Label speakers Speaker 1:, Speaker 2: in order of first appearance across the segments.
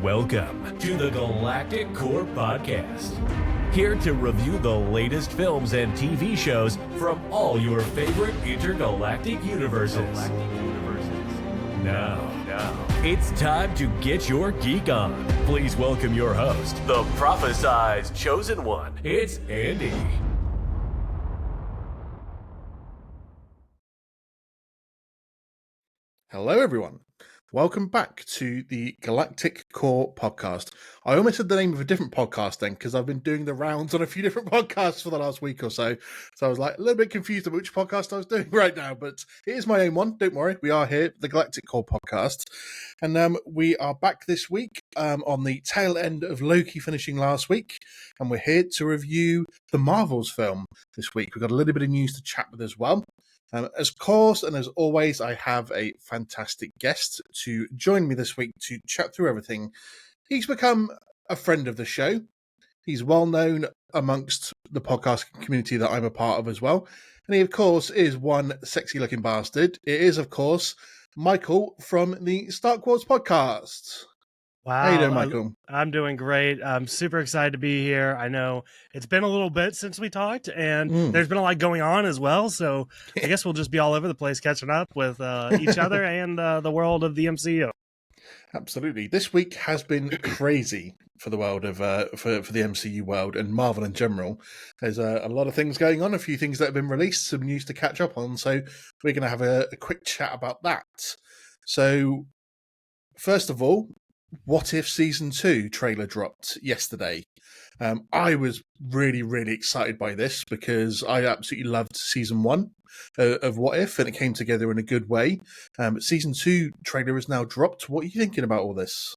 Speaker 1: Welcome to the Galactic Core Podcast. Here to review the latest films and TV shows from all your favorite intergalactic universes. Now, it's time to get your geek on. Please welcome your host, the prophesized chosen one. It's Andy.
Speaker 2: Hello, everyone. Welcome back to the Galactic Core Podcast. I almost said the name of a different podcast then because I've been doing the rounds on a few different podcasts for the last week or so. So I was like a little bit confused about which podcast I was doing right now, but it is my own one. Don't worry. We are here, the Galactic Core Podcast. And we are back this week on the tail end of Loki finishing last week. And we're here to review the Marvels film this week. We've got a little bit of news to chat with as well. As course and as always, I have a fantastic guest to join me this week to chat through everything. He's become a friend of the show. He's well known amongst the podcast community that I'm a part of as well. And he, of course, is one sexy looking bastard. It is, of course, Michael from the Star Wars podcast.
Speaker 3: Wow.
Speaker 2: How you doing, Michael?
Speaker 3: I'm doing great. I'm super excited to be here. I know it's been a little bit since we talked, and there's been a lot going on as well. So I guess we'll just be all over the place catching up with each other and the world of the MCU.
Speaker 2: Absolutely. This week has been crazy for the world of for the MCU world and Marvel in general. There's a lot of things going on, a few things that have been released, some news to catch up on. So we're going to have a quick chat about that. So first of all, What If Season 2 trailer dropped yesterday. I was really, really excited by this because I absolutely loved Season 1 of What If, and it came together in a good way. But Season 2 trailer is now dropped. What are you thinking about all this?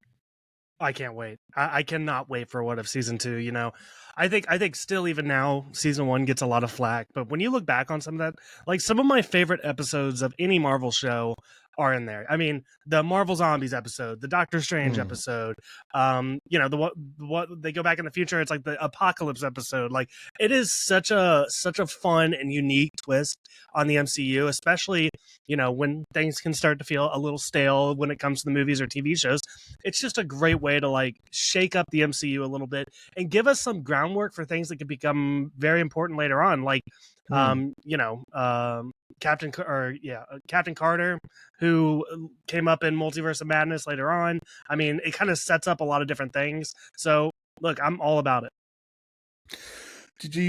Speaker 3: I can't wait. I cannot wait for What If Season 2. You know, I think still even now, Season 1 gets a lot of flack. But when you look back on some of that, like some of my favorite episodes of any Marvel show are in there. I mean, the Marvel Zombies episode, the Doctor Strange episode, you know, the what they go back in the future, it's like the Apocalypse episode. Like it is such a fun and unique twist on the MCU, especially, you know, when things can start to feel a little stale when it comes to the movies or TV shows. It's just a great way to like shake up the MCU a little bit and give us some groundwork for things that could become very important later on. Like, you know, Captain Carter, who came up in Multiverse of Madness later on. I mean, it kind of sets up a lot of different things. So, look, I'm all about it.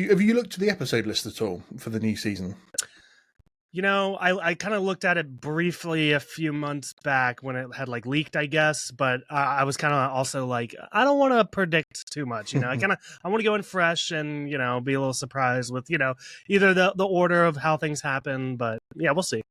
Speaker 2: Have you looked at the episode list at all for the new season?
Speaker 3: You know, I kind of looked at it briefly a few months back when it had like leaked, I guess. But I was kind of also like, I don't want to predict too much. You know, I want to go in fresh and, you know, be a little surprised with, you know, either the order of how things happen. But yeah, we'll see.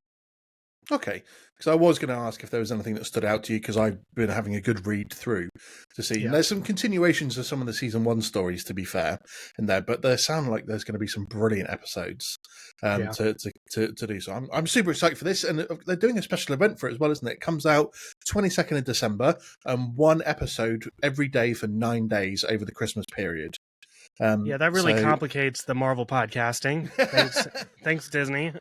Speaker 2: Okay, because I was going to ask if there was anything that stood out to you, because I've been having a good read through to see. Yeah. And there's some continuations of some of the Season 1 stories, to be fair, in there, but they sound like there's going to be some brilliant episodes to do. So I'm super excited for this, and they're doing a special event for it as well, isn't it? It comes out 22nd of December, and one episode every day for 9 days over the Christmas period.
Speaker 3: Yeah, that really complicates the Marvel podcasting. Thanks Disney.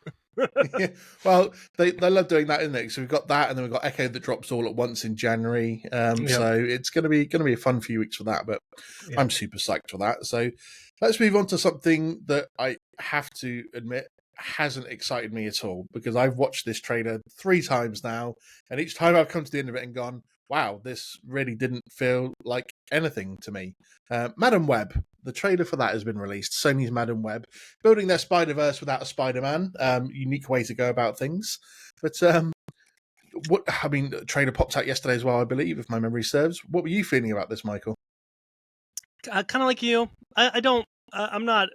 Speaker 2: Yeah, well, they love doing that, isn't it? So we've got that, and then we've got Echo that drops all at once in January. So it's going to be a fun few weeks for that. But I'm super psyched for that. So let's move on to something that I have to admit hasn't excited me at all, because I've watched this trailer 3 times now, and each time I've come to the end of it and gone, wow, this really didn't feel like anything to me. Madam Web, the trailer for that has been released. Sony's Madam Web, building their Spider-Verse without a Spider-Man. Unique way to go about things. But the trailer popped out yesterday as well, I believe, if my memory serves. What were you feeling about this, Michael?
Speaker 3: Kind of like you. I'm not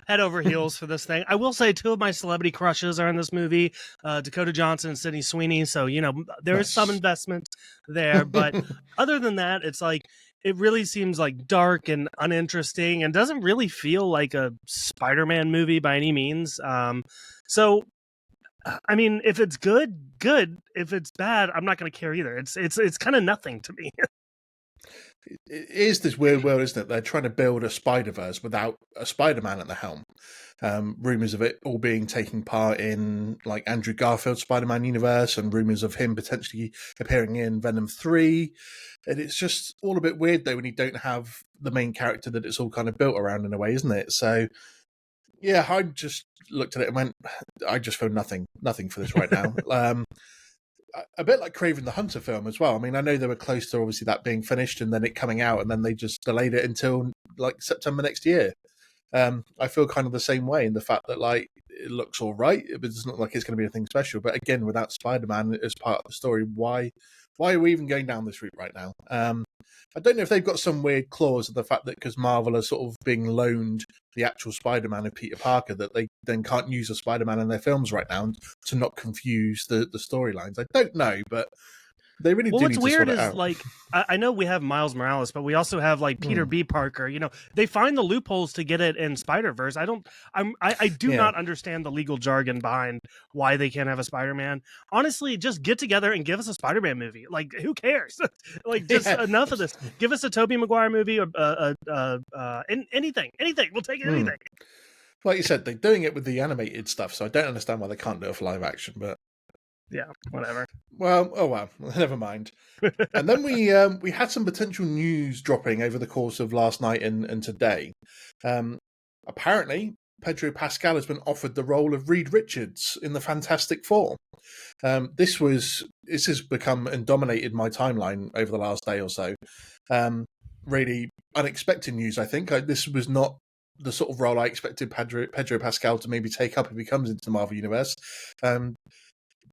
Speaker 3: head over heels for this thing. I will say 2 of my celebrity crushes are in this movie, Dakota Johnson and Sydney Sweeney. So, you know, there is some investment there. But other than that, it's like, it really seems like dark and uninteresting and doesn't really feel like a Spider-Man movie by any means. So, I mean, if it's good. If it's bad, I'm not going to care either. It's kind of nothing to me.
Speaker 2: it is this weird world, isn't it? They're trying to build a Spider-Verse without a Spider-Man at the helm. Rumors of it all being taking part in like Andrew Garfield's Spider-Man universe, and rumors of him potentially appearing in Venom 3. And it's just all a bit weird though when you don't have the main character that it's all kind of built around in a way, isn't it? So yeah, I just looked at it and went, I just feel nothing for this right now. A bit like Kraven the Hunter film as well. I mean, I know they were close to obviously that being finished and then it coming out, and then they just delayed it until like September next year. I feel kind of the same way in the fact that like it looks all right, but it's not like it's going to be anything special. But again, without Spider-Man as part of the story, why are we even going down this route right now? I don't know if they've got some weird clause of the fact that because Marvel are sort of being loaned the actual Spider-Man of Peter Parker, that they then can't use a Spider-Man in their films right now to not confuse the storylines. I don't know, but they really do need to sort it out.
Speaker 3: What's weird is, like, I know we have Miles Morales, but we also have, like, Peter B. Parker. You know, they find the loopholes to get it in Spider-Verse. I do not understand the legal jargon behind why they can't have a Spider-Man. Honestly, just get together and give us a Spider-Man movie. Like, who cares? Like, just enough of this. Give us a Tobey Maguire movie or anything. We'll take anything.
Speaker 2: Like you said, they're doing it with the animated stuff, so I don't understand why they can't do it for live action, but
Speaker 3: yeah, whatever.
Speaker 2: Well, never mind. And then we had some potential news dropping over the course of last night and today. Apparently, Pedro Pascal has been offered the role of Reed Richards in the Fantastic Four. This has become and dominated my timeline over the last day or so. Really unexpected news, I think. This was not the sort of role I expected Pedro Pascal to maybe take up if he comes into the Marvel Universe.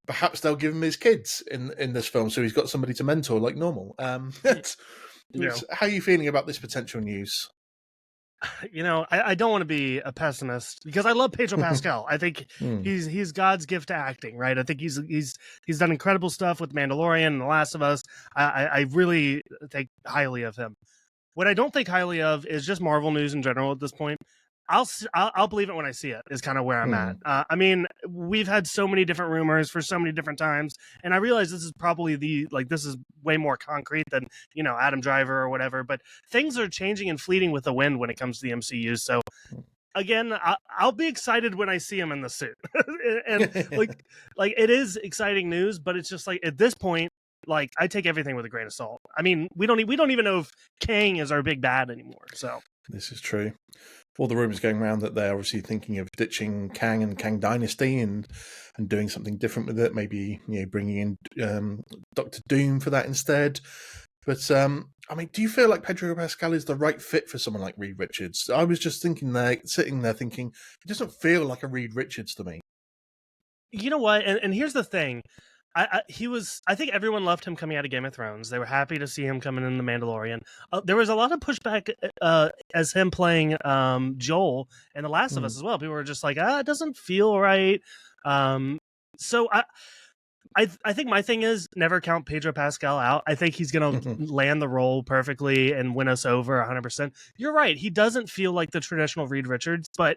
Speaker 2: Perhaps they'll give him his kids in this film, so he's got somebody to mentor like normal. How are you feeling about this potential news?
Speaker 3: You know, I don't want to be a pessimist because I love Pedro Pascal. I think he's God's gift to acting, right? I think he's done incredible stuff with Mandalorian and The Last of Us. I really think highly of him. What I don't think highly of is just Marvel news in general at this point. I'll believe it when I see it is kind of where I'm at. I mean, we've had so many different rumors for so many different times, and I realize this is probably this is way more concrete than, you know, Adam Driver or whatever, but things are changing and fleeting with the wind when it comes to the MCU. So again, I'll be excited when I see him in the suit. And like it is exciting news, but it's just like at this point, like I take everything with a grain of salt. I mean, we don't even know if Kang is our big bad anymore. So
Speaker 2: this is true. All the rumors going around that they're obviously thinking of ditching Kang and Kang Dynasty and doing something different with it. Maybe, you know, bringing in Doctor Doom for that instead. But I mean, do you feel like Pedro Pascal is the right fit for someone like Reed Richards? I was just sitting there thinking, it doesn't feel like a Reed Richards to me.
Speaker 3: You know what? And here's the thing. I think everyone loved him coming out of Game of Thrones. They were happy to see him coming in The Mandalorian. There was a lot of pushback as him playing Joel in The Last of Us as well. People were just like, it doesn't feel right. So I think my thing is never count Pedro Pascal out. I think he's going to land the role perfectly and win us over 100%. You're right. He doesn't feel like the traditional Reed Richards. But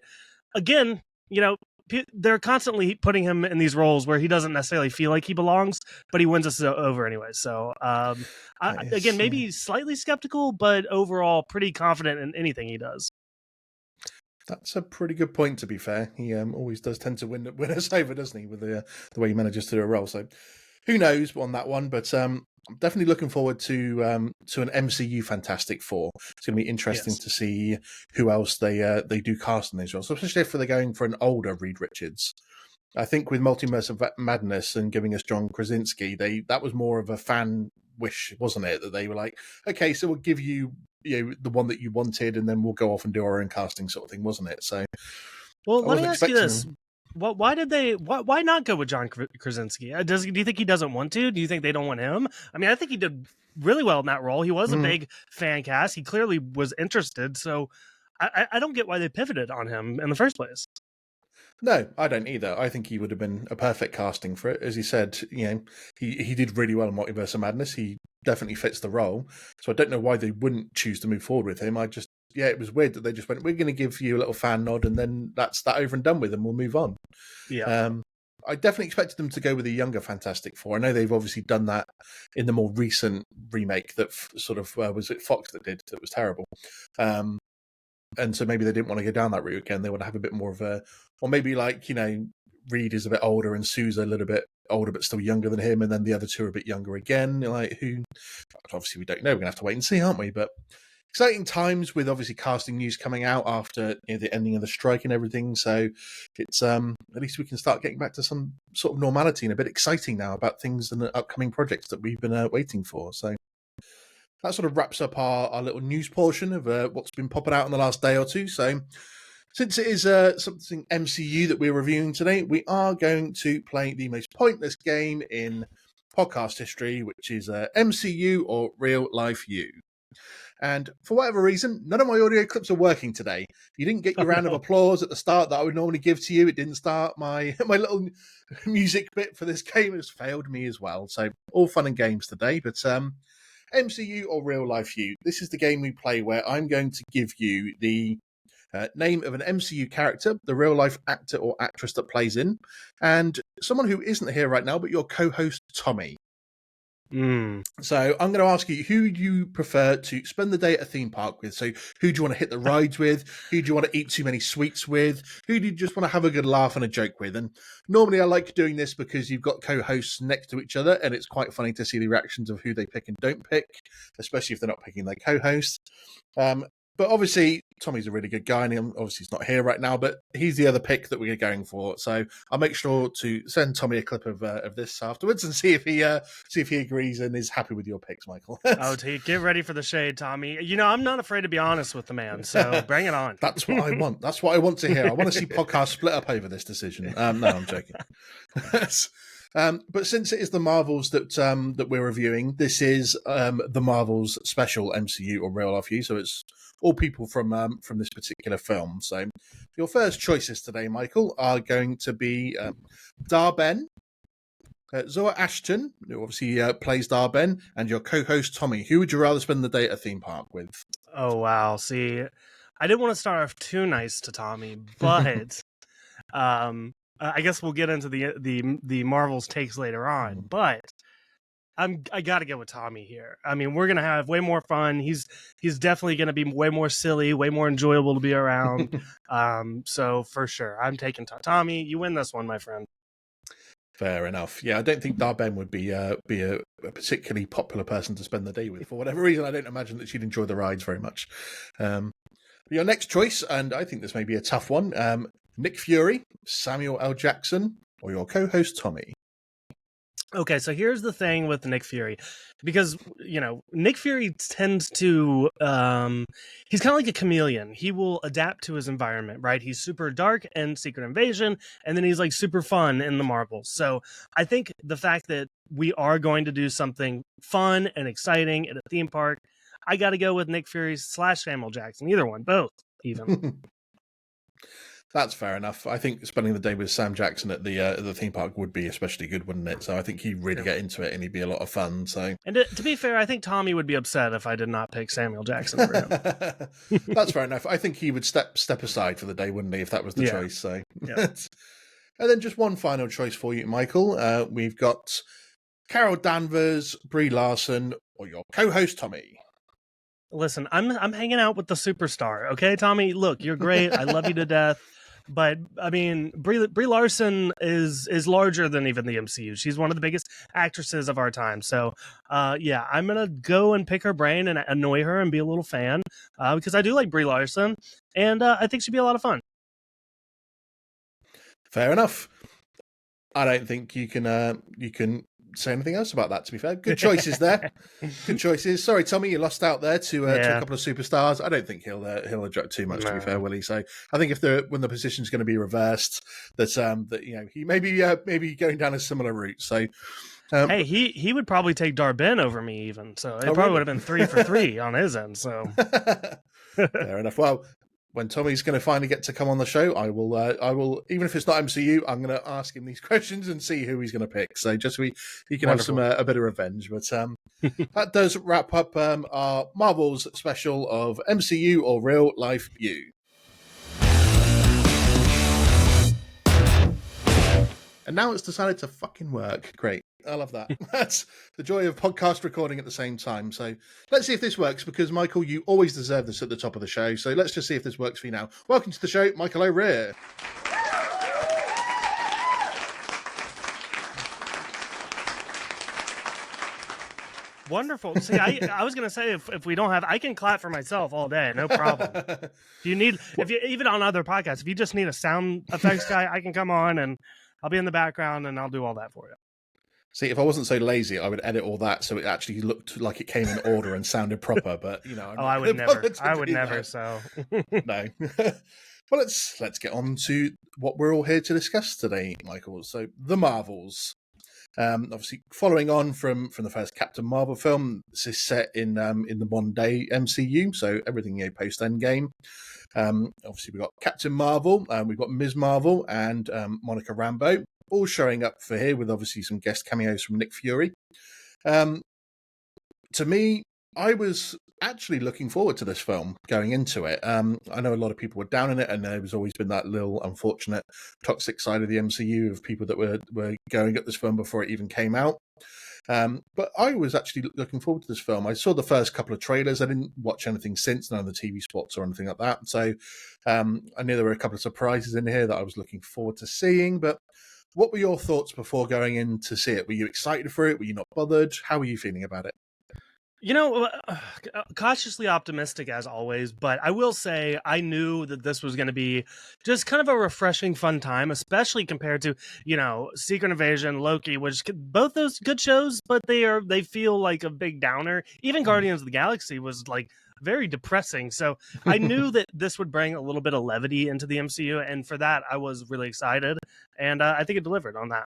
Speaker 3: again, you know, they're constantly putting him in these roles where he doesn't necessarily feel like he belongs, but he wins us over anyway. So again, maybe slightly skeptical, but overall pretty confident in anything he does.
Speaker 2: That's a pretty good point, to be fair. He always does tend to win us over, doesn't he, with the way he manages to do a role. So who knows on that one, but I'm definitely looking forward to an MCU Fantastic Four. It's going to be interesting to see who else they do cast in these roles, especially if they're going for an older Reed Richards. I think with Multiverse of Madness and giving us John Krasinski, that was more of a fan wish, wasn't it? That they were like, okay, so we'll give you, the one that you wanted, and then we'll go off and do our own casting sort of thing, wasn't it? So,
Speaker 3: well, let me ask you this. Why not go with John Krasinski? Do you think he doesn't want to? Do you think they don't want him? I mean, I think he did really well in that role. He was a big fan cast. He clearly was interested. So I don't get why they pivoted on him in the first place.
Speaker 2: No, I don't either. I think he would have been a perfect casting for it. As you said, he did really well in Multiverse of Madness. He definitely fits the role. So I don't know why they wouldn't choose to move forward with him. It was weird that they just went, we're going to give you a little fan nod and then that's that over and done with and we'll move on.
Speaker 3: Yeah.
Speaker 2: I definitely expected them to go with a younger Fantastic Four. I know they've obviously done that in the more recent remake that was it Fox that did that was terrible. And so maybe they didn't want to go down that route again. They want to have a bit more of a, or maybe like, Reed is a bit older and Sue's a little bit older but still younger than him, and then the other two are a bit younger again. Like, who? Obviously we don't know. We're gonna have to wait and see, aren't we? But exciting times with obviously casting news coming out after the ending of the strike and everything. So it's at least we can start getting back to some sort of normality and a bit exciting now about things and the upcoming projects that we've been waiting for. So that sort of wraps up our little news portion of what's been popping out in the last day or two. So since it is something MCU that we're reviewing today, we are going to play the most pointless game in podcast history, which is MCU or Real Life You. And for whatever reason, none of my audio clips are working today. You didn't get your round of applause at the start that I would normally give to you. It didn't start. My little music bit for this game has failed me as well. So all fun and games today. But MCU or Real Life You, this is the game we play where I'm going to give you the name of an MCU character, the real life actor or actress that plays in, and someone who isn't here right now, but your co-host Tommy. So I'm going to ask you, who do you prefer to spend the day at a theme park with? So who do you want to hit the rides with? Who do you want to eat too many sweets with? Who do you just want to have a good laugh and a joke with? And normally I like doing this because you've got co-hosts next to each other, and it's quite funny to see the reactions of who they pick and don't pick, especially if they're not picking their co-host. But obviously, Tommy's a really good guy, and obviously he's not here right now, but he's the other pick that we're going for. So I'll make sure to send Tommy a clip of this afterwards and see if he agrees and is happy with your picks, Michael.
Speaker 3: Get ready for the shade, Tommy. I'm not afraid to be honest with the man, so bring it on.
Speaker 2: That's what I want. That's what I want to hear. I want to see podcasts split up over this decision. No, I'm joking. But since it is the Marvels that we're reviewing, this is the Marvels special MCU or Real Life You, so it's all people from this particular film. So your first choices today, Michael, are going to be Darben, Zoe Ashton, who obviously plays Darben, and your co-host Tommy. Who would you rather spend the day at a theme park with?
Speaker 3: Oh, wow. See, I didn't want to start off too nice to Tommy, but I guess we'll get into the Marvels takes later on, but I got to go with Tommy here. I mean, we're going to have way more fun. He's definitely going to be way more silly, way more enjoyable to be around. So for sure, I'm taking Tommy. You win this one, my friend.
Speaker 2: Fair enough. Yeah, I don't think Darben would be a particularly popular person to spend the day with. For whatever reason, I don't imagine that she'd enjoy the rides very much. Your next choice, and I think this may be a tough one, Nick Fury, Samuel L. Jackson, or your co-host Tommy.
Speaker 3: Okay, so here's the thing with Nick Fury, because Nick Fury tends to he's kind of like a chameleon. He will adapt to his environment, right? He's super dark in Secret Invasion, and then he's like super fun in the Marvels. So I think the fact that we are going to do something fun and exciting at a theme park, I got to go with Nick Fury / Samuel Jackson. Either one, both even.
Speaker 2: That's fair enough. I think spending the day with Sam Jackson at the theme park would be especially good, wouldn't it? So I think he'd really get into it and he'd be a lot of fun. So,
Speaker 3: and to be fair, I think Tommy would be upset if I did not pick Samuel Jackson for him.
Speaker 2: That's fair enough. I think he would step aside for the day, wouldn't he, if that was the choice? So,
Speaker 3: yeah.
Speaker 2: And then just one final choice for you, Michael. We've got Carol Danvers, Brie Larson, or your co-host Tommy.
Speaker 3: Listen, I'm hanging out with the superstar. Okay, Tommy. Look, you're great. I love you to death. But I mean, Brie Larson is larger than even the MCU. She's one of the biggest actresses of our time. So, yeah, I'm gonna go and pick her brain and annoy her and be a little fan because I do like Brie Larson, and I think she'd be a lot of fun.
Speaker 2: Fair enough. I don't think you can say anything else about that, to be fair. Good choices there. Good choices. Sorry, Tommy, you lost out there to a couple of superstars. I don't think he'll object too much, to be fair, will he? So I think when the position's going to be reversed, that he may be going down a similar route. So
Speaker 3: hey, he would probably take Darben over me even. So it probably would have been 3 for 3 on his end. So
Speaker 2: fair enough. Well, when Tommy's going to finally get to come on the show, I will, even if it's not MCU, I'm going to ask him these questions and see who he's going to pick. So just he can Wonderful. Have a bit of revenge. But that does wrap up our Marvels special of MCU or Real Life You. and now it's decided to fucking work. Great. I love that. That's the joy of podcast recording at the same time. So let's see if this works, because Michael, you always deserve this at the top of the show. So let's just see if this works for you now. Welcome to the show, Michael O'Rear.
Speaker 3: Wonderful. See, I was gonna say if we don't have, I can clap for myself all day, no problem. If you even on other podcasts, if you just need a sound effects guy, I can come on and I'll be in the background and I'll do all that for you.
Speaker 2: See, if I wasn't so lazy, I would edit all that so it actually looked like it came in order and sounded proper. But
Speaker 3: I would never. So
Speaker 2: no. Well, let's get on to what we're all here to discuss today, Michael. So the Marvels. Obviously, following on from the first Captain Marvel film, this is set in the modern day MCU, so everything post Endgame. Obviously, we've got Captain Marvel, we've got Ms. Marvel, and Monica Rambeau, all showing up for here with obviously some guest cameos from Nick Fury. To me, I was actually looking forward to this film going into it. I know a lot of people were down in it, and there was always been that little unfortunate toxic side of the MCU of people that were going at this film before it even came out. But I was actually looking forward to this film. I saw the first couple of trailers. I didn't watch anything since, none of the TV spots or anything like that. So I knew there were a couple of surprises in here that I was looking forward to seeing. But what were your thoughts before going in to see it? Were you excited for it? Were you not bothered? How were you feeling about it?
Speaker 3: Cautiously optimistic as always, but I will say I knew that this was going to be just kind of a refreshing, fun time, especially compared to, Secret Invasion, Loki, which both those good shows, but they feel like a big downer. Even Guardians of the Galaxy was like very depressing. So I knew that this would bring a little bit of levity into the MCU, and for that I was really excited, and I think it delivered on that.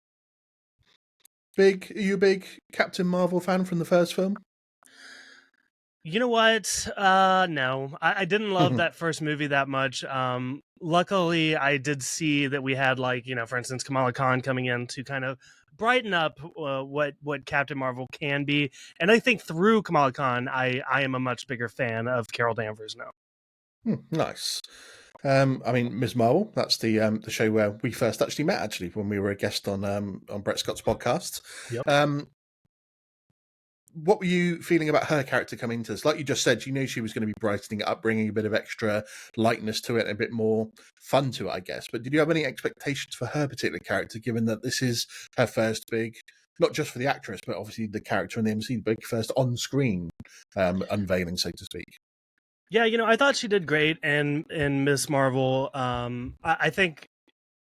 Speaker 2: Are you a big Captain Marvel fan from the first film?
Speaker 3: You know what? No, I didn't love that first movie that much. Luckily, I did see that we had, for instance, Kamala Khan coming in to kind of brighten up what Captain Marvel can be. And I think through Kamala Khan, I am a much bigger fan of Carol Danvers now.
Speaker 2: Nice. Ms. Marvel, that's the show where we first actually met, when we were a guest on Brett Scott's podcast.
Speaker 3: Yep.
Speaker 2: What were you feeling about her character coming into this? Like you just said, you knew she was going to be brightening it up, bringing a bit of extra lightness to it, and a bit more fun to it, I guess. But did you have any expectations for her particular character, given that this is her first big, not just for the actress, but obviously the character in the MCU, big first on-screen unveiling, so to speak?
Speaker 3: Yeah, I thought she did great in Miss Marvel. I think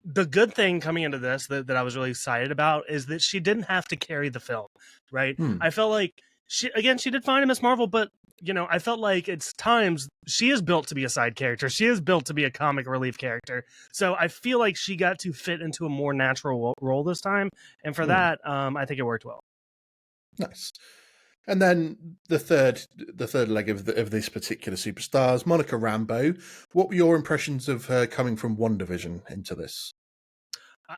Speaker 3: the good thing coming into this that I was really excited about is that she didn't have to carry the film, right? I felt like she did fine in Miss Marvel, but I felt like it's times she is built to be a side character. She is built to be a comic relief character. So I feel like she got to fit into a more natural role this time. And for that, I think it worked well.
Speaker 2: Nice. And then the third leg of this particular superstars, Monica Rambeau. What were your impressions of her coming from WandaVision into this?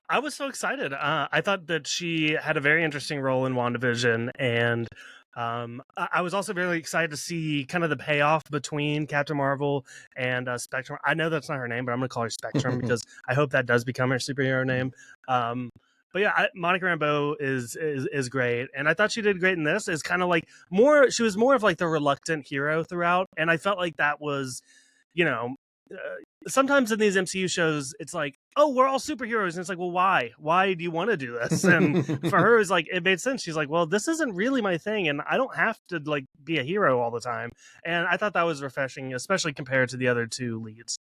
Speaker 3: I was so excited. I thought that she had a very interesting role in WandaVision, and I was also very excited to see kind of the payoff between Captain Marvel and Spectrum. I know that's not her name, but I'm going to call her Spectrum because I hope that does become her superhero name. But yeah, Monica Rambeau is great, and I thought she did great in this. It's kind of like she was more of like the reluctant hero throughout, and I felt like that was, sometimes in these MCU shows, it's like, oh, we're all superheroes, and it's like, well, why? Why do you want to do this? And for her, it's like it made sense. She's like, well, this isn't really my thing, and I don't have to be a hero all the time. And I thought that was refreshing, especially compared to the other two leads.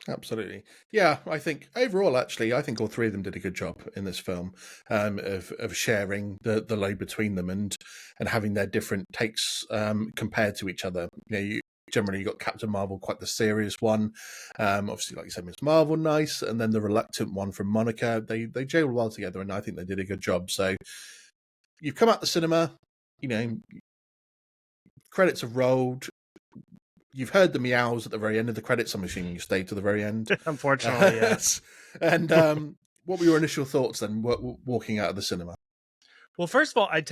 Speaker 2: Absolutely. Yeah, I think overall, actually, I think all three of them did a good job in this film of sharing the load between them and having their different takes compared to each other. Generally, you got Captain Marvel, quite the serious one. Obviously, like you said, Miss Marvel, nice. And then the reluctant one from Monica. They gelled well together, and I think they did a good job. So you've come out the cinema, credits have rolled. You've heard the meows at the very end of the credits. I'm assuming you stayed to the very end.
Speaker 3: Unfortunately, yes.
Speaker 2: And what were your initial thoughts then, walking out of the cinema?
Speaker 3: Well, first of all, I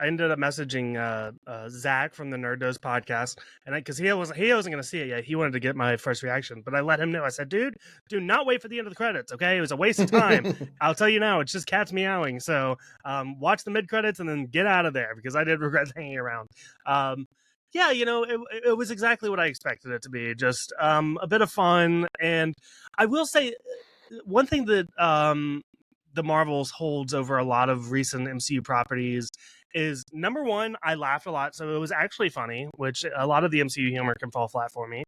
Speaker 3: ended up messaging Zach from the Nerd Dose podcast, and because he wasn't going to see it yet, he wanted to get my first reaction, but I let him know. I said, "Dude, do not wait for the end of the credits. Okay, it was a waste of time. I'll tell you now, it's just cats meowing. So watch the mid credits and then get out of there because I did regret hanging around." Yeah, it was exactly what I expected it to be. Just a bit of fun, and I will say one thing that the Marvels holds over a lot of recent MCU properties is number one, I laughed a lot, so it was actually funny, which a lot of the MCU humor can fall flat for me.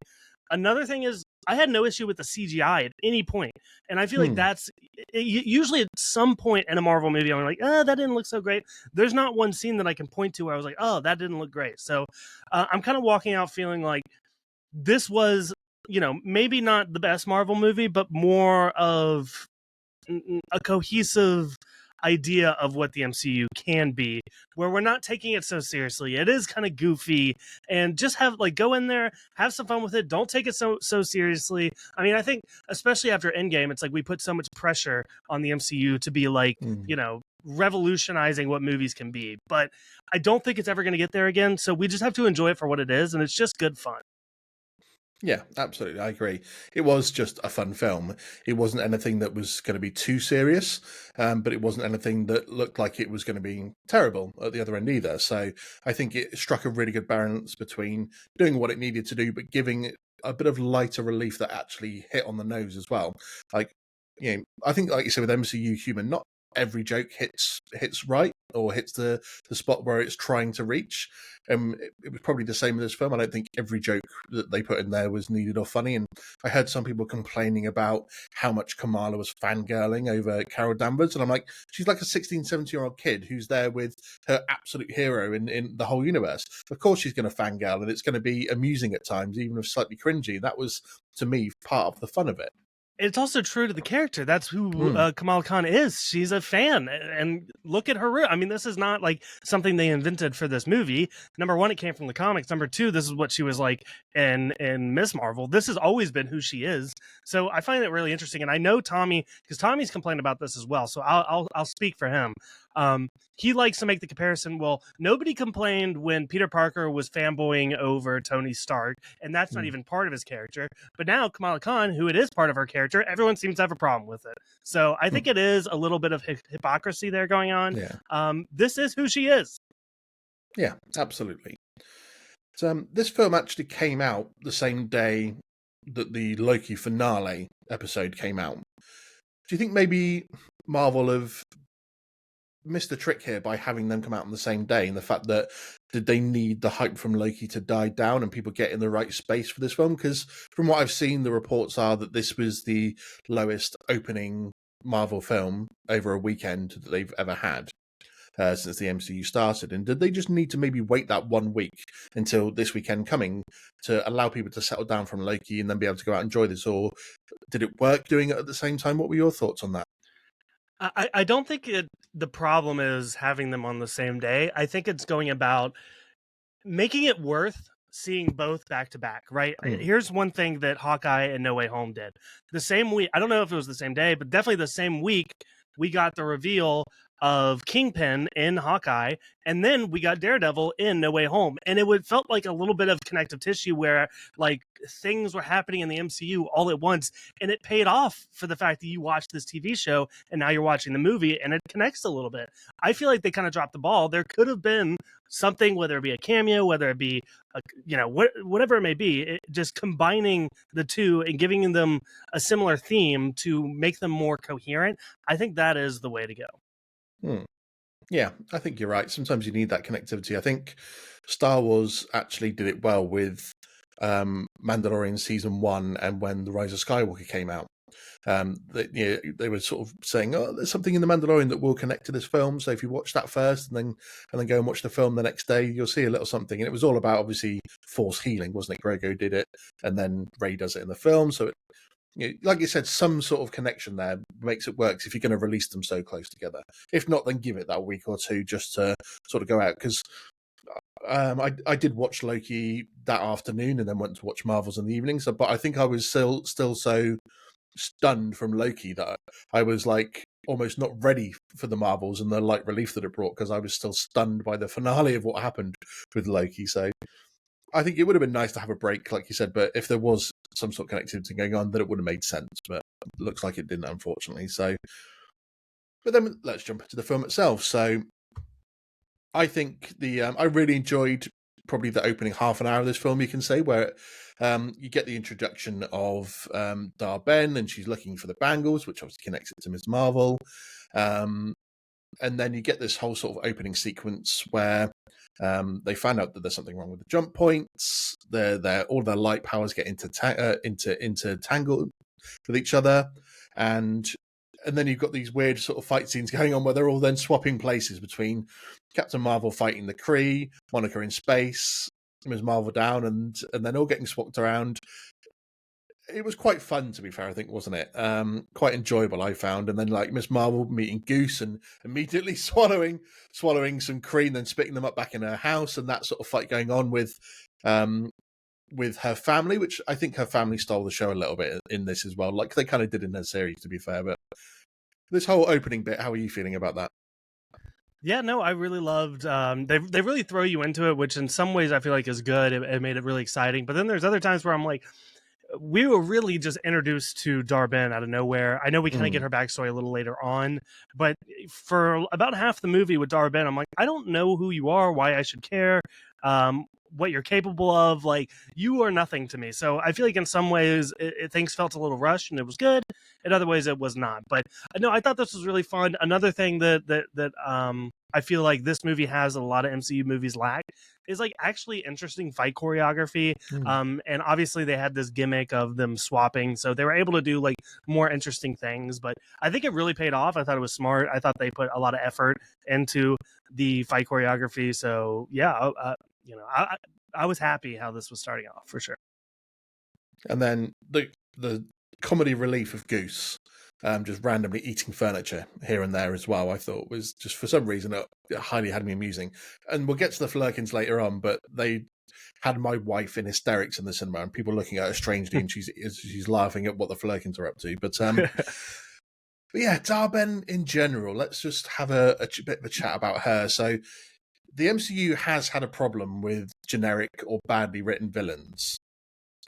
Speaker 3: Another thing is I had no issue with the CGI at any point, and I feel like that's usually at some point in a Marvel movie I'm like, that didn't look so great. There's not one scene that I can point to where I was like, oh, that didn't look great. So I'm kind of walking out feeling like this was, maybe not the best Marvel movie, but more of a cohesive idea of what the MCU can be, where we're not taking it so seriously. It is kind of goofy, and just go in there, have some fun with it. Don't take it so seriously. I mean, I think especially after Endgame, it's like we put so much pressure on the MCU to be like, revolutionizing what movies can be. But I don't think it's ever going to get there again. So we just have to enjoy it for what it is, and it's just good fun.
Speaker 2: Yeah, absolutely. I agree. It was just a fun film. It wasn't anything that was going to be too serious, but it wasn't anything that looked like it was going to be terrible at the other end either. So I think it struck a really good balance between doing what it needed to do, but giving it a bit of lighter relief that actually hit on the nose as well. Like, I think, like you said, with MCU humor, not every joke hits right or hits the spot where it's trying to reach. It was probably the same with this film. I don't think every joke that they put in there was needed or funny. And I heard some people complaining about how much Kamala was fangirling over Carol Danvers. And I'm like, she's like a 16, 17-year-old kid who's there with her absolute hero in the whole universe. Of course she's going to fangirl, and it's going to be amusing at times, even if slightly cringy. That was, to me, part of the fun of it.
Speaker 3: It's also true to the character. That's who Kamala Khan is. She's a fan, and look at her. I mean, this is not like something they invented for this movie. Number one, it came from the comics. Number two, this is what she was like in Miss Marvel. This has always been who she is. So I find it really interesting, and I know Tommy, because Tommy's complained about this as well. So I'll speak for him. He likes to make the comparison. Well, nobody complained when Peter Parker was fanboying over Tony Stark, and that's not even part of his character. But now Kamala Khan, who it is part of her character, everyone seems to have a problem with it. So I think it is a little bit of hypocrisy there going on.
Speaker 2: Yeah.
Speaker 3: This is who she is.
Speaker 2: Yeah, absolutely. So, this film actually came out the same day that the Loki finale episode came out. Do you think maybe Marvel have missed the trick here by having them come out on the same day, and the fact that did they need the hype from Loki to die down and people get in the right space for this film? Because from what I've seen, the reports are that this was the lowest opening Marvel film over a weekend that they've ever had since the MCU started. And did they just need to maybe wait that 1 week until this weekend coming to allow people to settle down from Loki and then be able to go out and enjoy this? Or did it work doing it at the same time? What were your thoughts on that?
Speaker 3: I don't think the problem is having them on the same day. I think it's going about making it worth seeing both back to back, right? Here's one thing that Hawkeye and No Way Home did. The same week, I don't know if it was the same day, but definitely the same week, we got the reveal of Kingpin in Hawkeye, and then we got Daredevil in No Way Home. And it felt like a little bit of connective tissue where like things were happening in the MCU all at once, and it paid off for the fact that you watched this TV show and now you're watching the movie, and it connects a little bit. I feel like they kind of dropped the ball. There could have been something, whether it be a cameo, whether it be whatever it may be, just combining the two and giving them a similar theme to make them more coherent. I think that is the way to go.
Speaker 2: Yeah, I think you're right. Sometimes you need that connectivity. I think Star Wars actually did it well with Mandalorian season 1 and when The Rise of Skywalker came out. They were sort of saying, "Oh, there's something in The Mandalorian that will connect to this film. So if you watch that first and then go and watch the film the next day, you'll see a little something." And it was all about obviously Force healing, wasn't it? Grego did it, and then Rey does it in the film. So like you said, some sort of connection there makes it work if you're going to release them so close together. If not, then give it that week or two just to sort of go out. Because I did watch Loki that afternoon and then went to watch Marvels in the evening. But I think I was still so stunned from Loki that I was like almost not ready for the Marvels and the light relief that it brought, because I was still stunned by the finale of what happened with Loki. So I think it would have been nice to have a break, like you said, but if there was some sort of connectivity going on, then it would have made sense, but it looks like it didn't, unfortunately. So, but then let's jump into the film itself. So I think I really enjoyed probably the opening half an hour of this film, you can say, where you get the introduction of Dar-Ben, and she's looking for the bangles, which obviously connects it to Ms. Marvel. And then you get this whole sort of opening sequence where they find out that there's something wrong with the jump points. All their light powers get intertangled with each other, and then you've got these weird sort of fight scenes going on where they're all then swapping places between Captain Marvel fighting the Kree, Monica in space, Ms. Marvel down, and then all getting swapped around. It was quite fun, to be fair, I think, wasn't it? Quite enjoyable, I found. And then like Miss Marvel meeting Goose and immediately swallowing some Kree and then spitting them up back in her house, and that sort of fight going on with her family, which I think her family stole the show a little bit in this as well, like they kind of did in her series, to be fair. But this whole opening bit, how are you feeling about that?
Speaker 3: Yeah, no, I really loved. They really throw you into it, which in some ways I feel like is good. It made it really exciting. But then there's other times where I'm like, we were really just introduced to Dar-Ben out of nowhere. I know we kind of get her backstory a little later on, but for about half the movie with Dar-Ben, I'm like, I don't know who you are, why I should care, what you're capable of. Like, you are nothing to me. So I feel like in some ways things felt a little rushed, and it was good. In other ways, it was not. But no, I thought this was really fun. Another thing that I feel like this movie has a lot of MCU movies lack is like actually interesting fight choreography. And obviously they had this gimmick of them swapping, so they were able to do like more interesting things. But I think it really paid off. I thought it was smart. I thought they put a lot of effort into the fight choreography. So yeah, I was happy how this was starting off, for sure. And
Speaker 2: then the comedy relief of Goose, just randomly eating furniture here and there as well, I thought was just, for some reason, it highly had me amusing. And we'll get to the Flurkins later on, but they had my wife in hysterics in the cinema, and people looking at her strangely, and she's laughing at what the Flurkins are up to. But but yeah, Dar-Ben in general, let's just have a bit of a chat about her. So the MCU has had a problem with generic or badly written villains,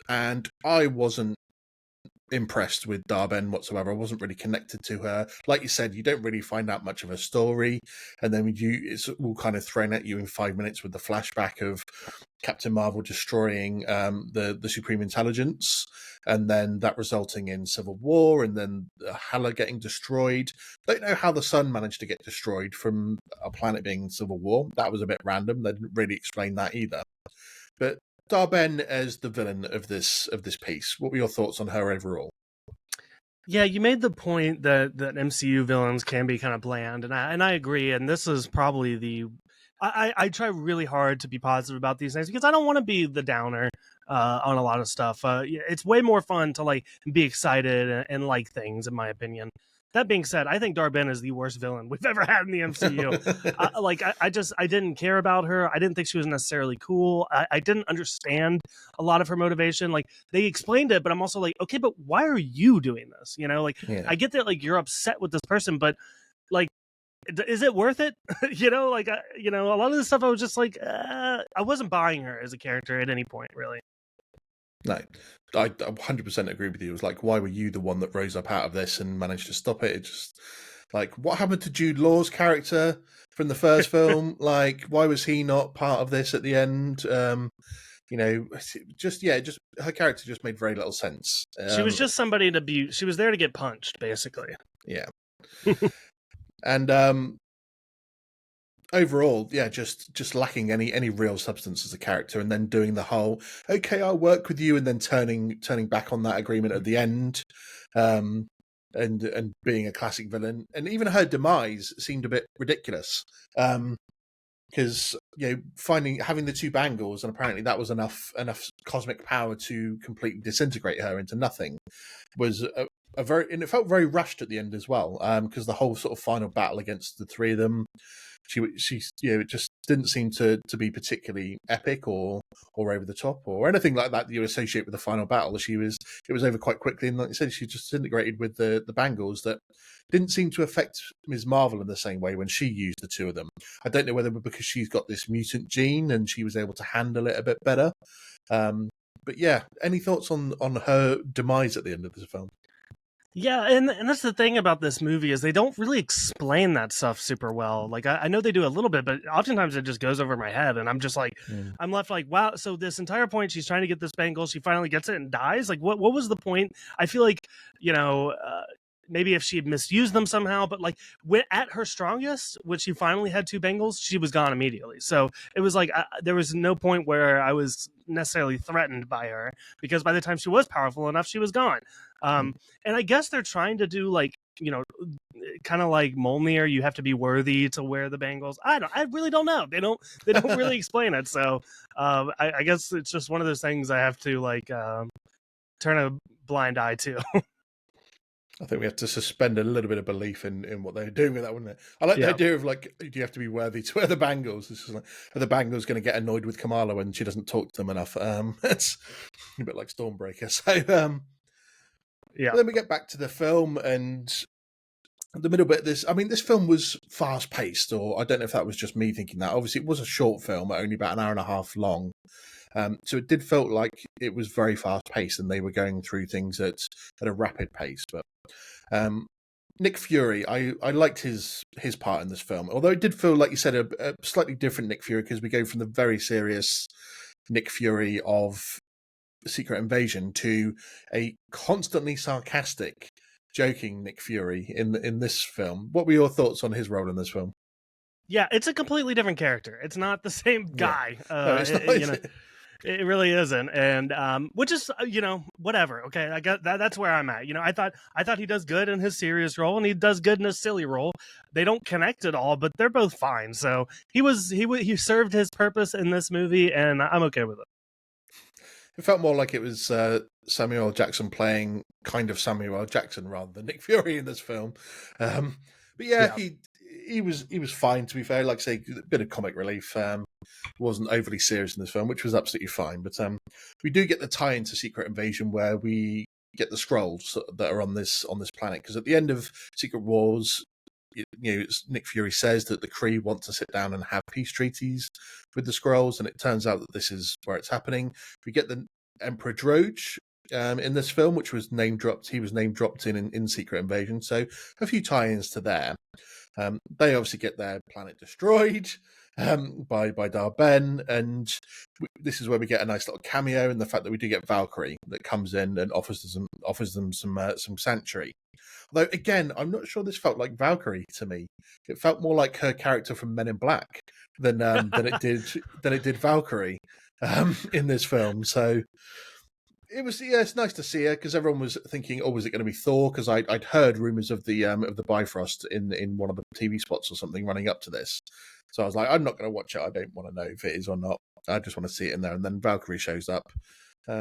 Speaker 2: and I wasn't impressed with Dar-Ben whatsoever. I wasn't really connected to her. Like you said, you don't really find out much of her story, and then it's all kind of thrown at you in 5 minutes with the flashback of Captain Marvel destroying the Supreme Intelligence, and then that resulting in Civil War, and then Hela getting destroyed. Don't know how the sun managed to get destroyed from a planet being in Civil War. That was a bit random. They didn't really explain that either. But Dar-Ben as the villain of this piece, what were your thoughts on her overall?
Speaker 3: Yeah, you made the point that MCU villains can be kind of bland, and I agree. And this is probably I try really hard to be positive about these things because I don't want to be the downer on a lot of stuff. It's way more fun to like be excited and like things, in my opinion. That being said, I think Dar-Ben is the worst villain we've ever had in the MCU. I didn't care about her. I didn't think she was necessarily cool. I didn't understand a lot of her motivation. Like, they explained it, but I'm also like, okay, but why are you doing this? I get that, like, you're upset with this person, but like, is it worth it? A lot of this stuff, I was just like, I wasn't buying her as a character at any point, really.
Speaker 2: No, I 100% agree with you. It was like, why were you the one that rose up out of this and managed to stop it? It just, like, what happened to Jude Law's character from the first film? Like, why was he not part of this at the end? Just her character just made very little sense.
Speaker 3: She was just somebody to be. She was there to get punched, basically.
Speaker 2: Yeah. And overall, yeah, just lacking any real substance as a character, and then doing the whole "okay, I'll work with you," and then turning back on that agreement at the end, and being a classic villain. And even her demise seemed a bit ridiculous, because having the two bangles, and apparently that was enough cosmic power to completely disintegrate her into nothing, was and it felt very rushed at the end as well, because the whole sort of final battle against the three of them it just didn't seem to be particularly epic or over the top or anything like that you associate with the final battle. It was over quite quickly, and like you said, she just integrated with the bangles that didn't seem to affect Ms. Marvel in the same way when she used the two of them. I don't know whether because she's got this mutant gene and she was able to handle it a bit better. But yeah, any thoughts on her demise at the end of this film?
Speaker 3: Yeah, and that's the thing about this movie is they don't really explain that stuff super well. Like I know they do a little bit, but oftentimes it just goes over my head, and I'm just like, I'm left like, wow. So this entire point, she's trying to get this bangle, she finally gets it and dies. Like, what was the point? I feel like maybe if she had misused them somehow, but like when at her strongest, when she finally had two bangles, she was gone immediately. So it was like there was no point where I was necessarily threatened by her, because by the time she was powerful enough, she was gone. And I guess they're trying to do like, kind of like Mjolnir, you have to be worthy to wear the bangles. I really don't know. They don't really explain it. So I guess it's just one of those things I have to like turn a blind eye to.
Speaker 2: I think we have to suspend a little bit of belief in what they're doing with that, wouldn't it? I like the idea of like, do you have to be worthy to wear the bangles? This is like, are the bangles going to get annoyed with Kamala when she doesn't talk to them enough? It's a bit like Stormbreaker. So
Speaker 3: yeah.
Speaker 2: Then we get back to the film, and the middle bit of this, I mean, this film was fast paced, or I don't know if that was just me thinking that. Obviously, it was a short film, only about an hour and a half long. So it did feel like it was very fast paced, and they were going through things at a rapid pace. But Nick Fury, I liked his part in this film, although it did feel, like you said, a slightly different Nick Fury, because we go from the very serious Nick Fury of Secret Invasion to a constantly sarcastic, joking Nick Fury in this film. What were your thoughts on his role in this film?
Speaker 3: Yeah, it's a completely different character. It's not the same guy.
Speaker 2: No, it's not.
Speaker 3: It really isn't, and which is whatever. Okay, I got that. That's where I'm at. I thought he does good in his serious role, and he does good in his silly role. They don't connect at all, but they're both fine. So he served his purpose in this movie, and I'm okay with it.
Speaker 2: It felt more like it was Samuel L. Jackson playing kind of Samuel L. Jackson rather than Nick Fury in this film. But yeah. He was fine, to be fair. Like I say, a bit of comic relief. Wasn't overly serious in this film, which was absolutely fine. But we do get the tie into Secret Invasion, where we get the Skrulls that are on this planet. Because at the end of Secret Wars, Nick Fury says that the Kree want to sit down and have peace treaties with the Skrulls, and it turns out that this is where it's happening. We get the Emperor Droge in this film, which was name dropped. He was name dropped in Secret Invasion, so a few tie-ins to there. They obviously get their planet destroyed by Dar-Ben, and this is where we get a nice little cameo in the fact that we do get Valkyrie that comes in and offers them some sanctuary. Although again, I'm not sure this felt like Valkyrie to me. It felt more like her character from Men in Black than it did Valkyrie in this film. So it was, it's nice to see her, because everyone was thinking, oh, was it going to be Thor? Because I'd heard rumors of the Bifrost in one of the TV spots or something running up to this. So I was like, I'm not going to watch it. I don't want to know if it is or not. I just want to see it in there. And then Valkyrie shows up.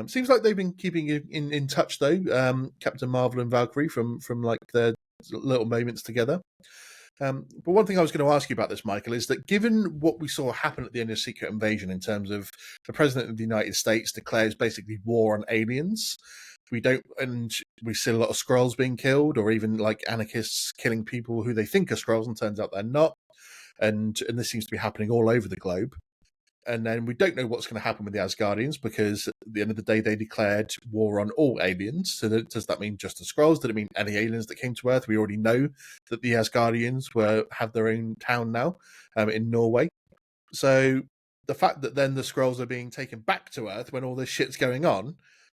Speaker 2: Seems like they've been keeping in touch though. Captain Marvel and Valkyrie from like their little moments together. But one thing I was going to ask you about this, Michael, is that given what we saw happen at the end of Secret Invasion, in terms of the President of the United States declares basically war on aliens, we see a lot of Skrulls being killed, or even like anarchists killing people who they think are Skrulls and turns out they're not, and this seems to be happening all over the globe. And then we don't know what's going to happen with the Asgardians, because at the end of the day, they declared war on all aliens. So does that mean just the Skrulls? Did it mean any aliens that came to Earth? We already know that the Asgardians have their own town now in Norway. So the fact that then the Skrulls are being taken back to Earth when all this shit's going on,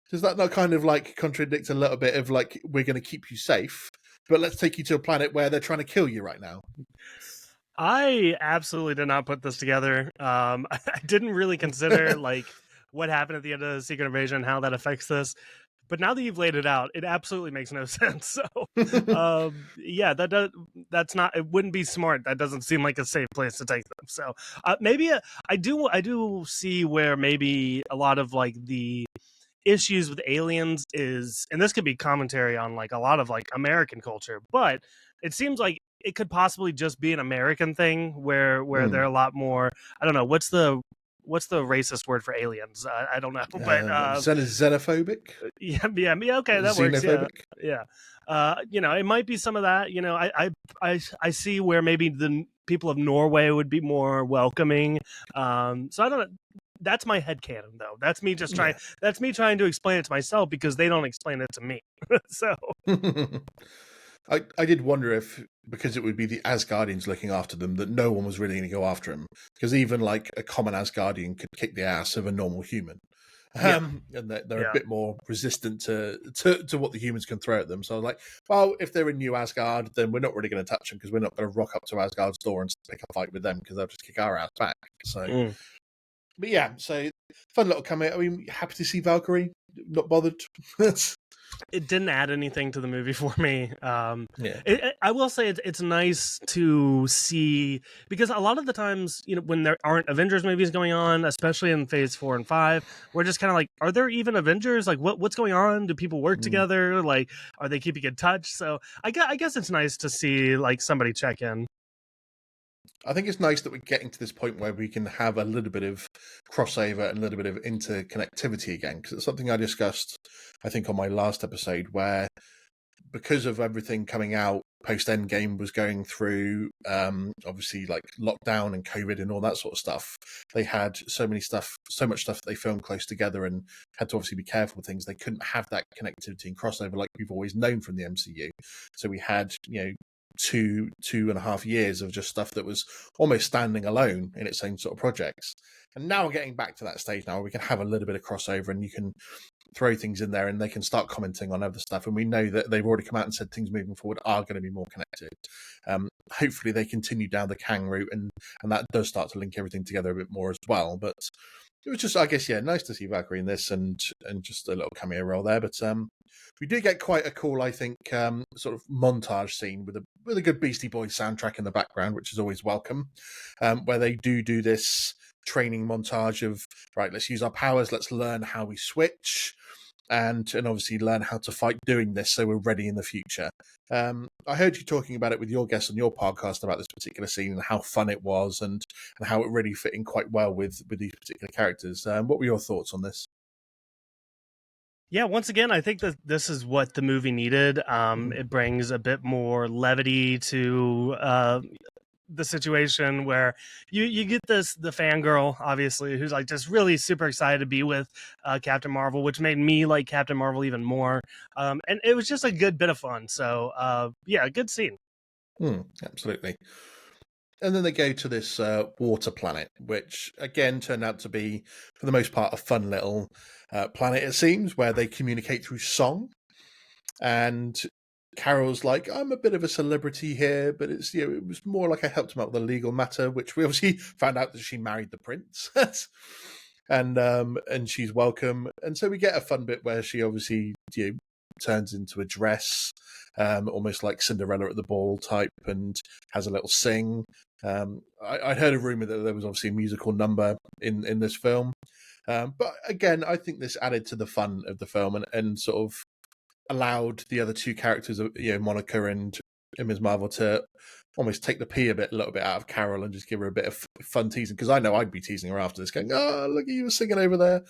Speaker 2: does that not kind of like contradict a little bit of like, we're going to keep you safe, but let's take you to a planet where they're trying to kill you right now?
Speaker 3: I absolutely did not put this together. I didn't really consider like what happened at the end of Secret Invasion and how that affects this. But now that you've laid it out, it absolutely makes no sense. So, yeah, that's not. It wouldn't be smart. That doesn't seem like a safe place to take them. So, maybe I do see where maybe a lot of like the issues with aliens is, and this could be commentary on like a lot of like American culture, but it seems like it could possibly just be an American thing where they're a lot more. I don't know what's the racist word for aliens. I don't know, but
Speaker 2: xenophobic.
Speaker 3: Yeah. Okay, that works. Yeah. It might be some of that. I see where maybe the people of Norway would be more welcoming. So I don't know. That's my headcanon, though. That's me just trying. Yeah. That's me trying to explain it to myself because they don't explain it to me. So
Speaker 2: I did wonder if, because it would be the Asgardians looking after them, that no one was really going to go after him, because even like a common Asgardian could kick the ass of a normal human. And they're a bit more resistant to what the humans can throw at them. So I was like, well, if they're in New Asgard, then we're not really going to touch them, because we're not going to rock up to Asgard's door and pick a fight with them, because they'll just kick our ass back. So, But yeah, so fun little cameo. I mean, happy to see Valkyrie. Not bothered.
Speaker 3: It didn't add anything to the movie for me. I will say it's nice to see, because a lot of the times, when there aren't Avengers movies going on, especially in Phase 4 and 5, we're just kind of like, are there even Avengers? Like, what's going on? Do people work together? Like, are they keeping in touch? So I guess it's nice to see like somebody check in.
Speaker 2: I think it's nice that we're getting to this point where we can have a little bit of crossover and a little bit of interconnectivity again, because it's something I discussed, I think, on my last episode, where because of everything coming out post Endgame was going through, obviously like lockdown and COVID and all that sort of stuff. They had so much stuff that they filmed close together and had to obviously be careful with things. They couldn't have that connectivity and crossover like we've always known from the MCU. So we had, 2.5 years of just stuff that was almost standing alone in its own sort of projects. And now we're getting back to that stage now where we can have a little bit of crossover, and you can throw things in there and they can start commenting on other stuff. And we know that they've already come out and said things moving forward are going to be more connected. Hopefully they continue down the Kang route and that does start to link everything together a bit more as well. But it was just, I guess, nice to see Valkyrie in this and just a little cameo role there. But we do get quite a cool, I think, sort of montage scene with a good Beastie Boys soundtrack in the background, which is always welcome, where they do this training montage of, right, let's use our powers, let's learn how we switch, and obviously learn how to fight doing this so we're ready in the future. I heard you talking about it with your guests on your podcast about this particular scene and how fun it was and how it really fit in quite well with these particular characters. What were your thoughts on this?
Speaker 3: Yeah, once again, I think that this is what the movie needed. It brings a bit more levity to the situation where you get the fangirl, obviously, who's like just really super excited to be with Captain Marvel, which made me like Captain Marvel even more. And it was just a good bit of fun. So, yeah, good scene.
Speaker 2: Absolutely. And then they go to this water planet, which again turned out to be, for the most part, a fun little planet, it seems, where they communicate through song. And Carol's like, I'm a bit of a celebrity here, but it's it was more like I helped him out with a legal matter, which we obviously found out that she married the prince. and she's welcome. And so we get a fun bit where she obviously turns into a dress, almost like Cinderella at the ball type, and has a little sing. I heard a rumor that there was obviously a musical number in this film. But again, I think this added to the fun of the film and sort of allowed the other two characters, Monica and Ms. Marvel, to almost take the pee a little bit out of Carol and just give her a bit of fun teasing. Because I know I'd be teasing her after this, going, "Oh, look at you singing over there."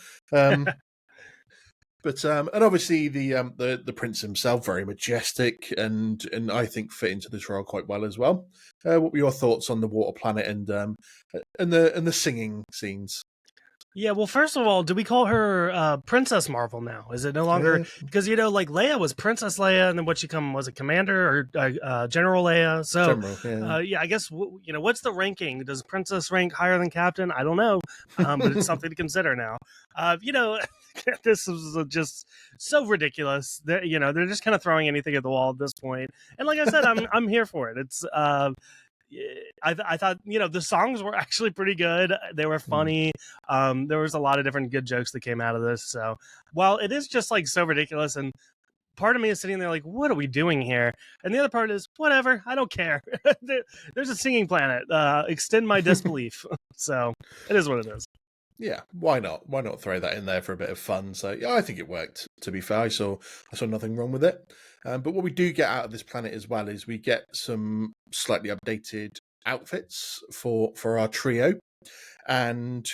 Speaker 2: But and obviously the prince himself, very majestic, and I think fit into this role quite well as well. What were your thoughts on the water planet and the singing scenes?
Speaker 3: Yeah, well, first of all, do we call her Princess Marvel now? Is it no longer because like Leia was Princess Leia, and then what she was it Commander or General Leia? So General, I guess what's the ranking? Does Princess rank higher than Captain? I don't know, but it's something to consider now. This is just so ridiculous. They're just kind of throwing anything at the wall at this point. And like I said, I'm here for it. It's I thought the songs were actually pretty good. They were funny. There was a lot of different good jokes that came out of this. So while it is just like so ridiculous, and part of me is sitting there like, what are we doing here? And the other part is whatever. I don't care. There's a singing planet. Extend my disbelief. So it is what it is.
Speaker 2: Yeah, why not? Why not throw that in there for a bit of fun? So yeah, I think it worked To be fair, I saw nothing wrong with it. But what we do get out of this planet as well is we get some slightly updated outfits for our trio, and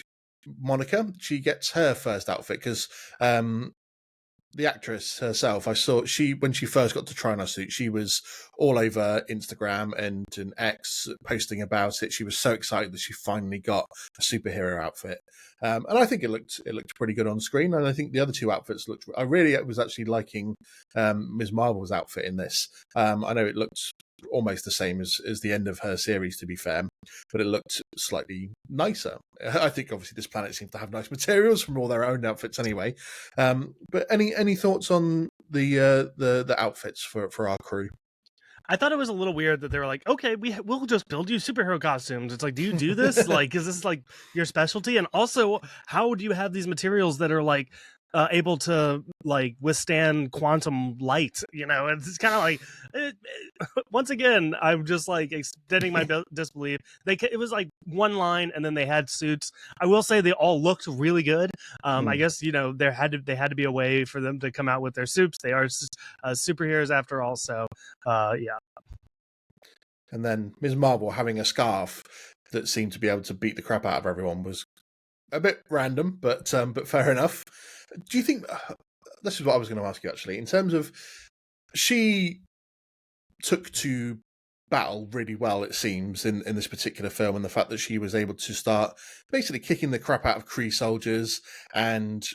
Speaker 2: Monica, she gets her first outfit because the actress herself, I saw when she first got to try on her suit, she was all over Instagram and X posting about it. She was so excited that she finally got a superhero outfit, and I think it looked pretty good on screen. And I think the other two outfits looked. I really was actually liking Ms. Marvel's outfit in this. I know it looked almost the same as the end of her series, to be fair, but it looked slightly nicer. I think obviously this planet seems to have nice materials from all their own outfits anyway. But any thoughts on the outfits for our crew?
Speaker 3: I thought it was a little weird that they were like, okay, we'll just build you superhero costumes. It's like, do you do this? Like, is this like your specialty? And also, how do you have these materials that are like able to like withstand quantum light? You know, it's kind of like, once again, I'm just like extending my disbelief. It was like one line, and then they had suits. I will say they all looked really good. I guess, you know, they had to be a way for them to come out with their suits. They are superheroes after all. So yeah.
Speaker 2: And then Ms. Marvel having a scarf that seemed to be able to beat the crap out of everyone was a bit random, but fair enough. Do you think this is what I was going to ask you actually? In terms of, she took to battle really well, it seems, in this particular film, and the fact that she was able to start basically kicking the crap out of Kree soldiers and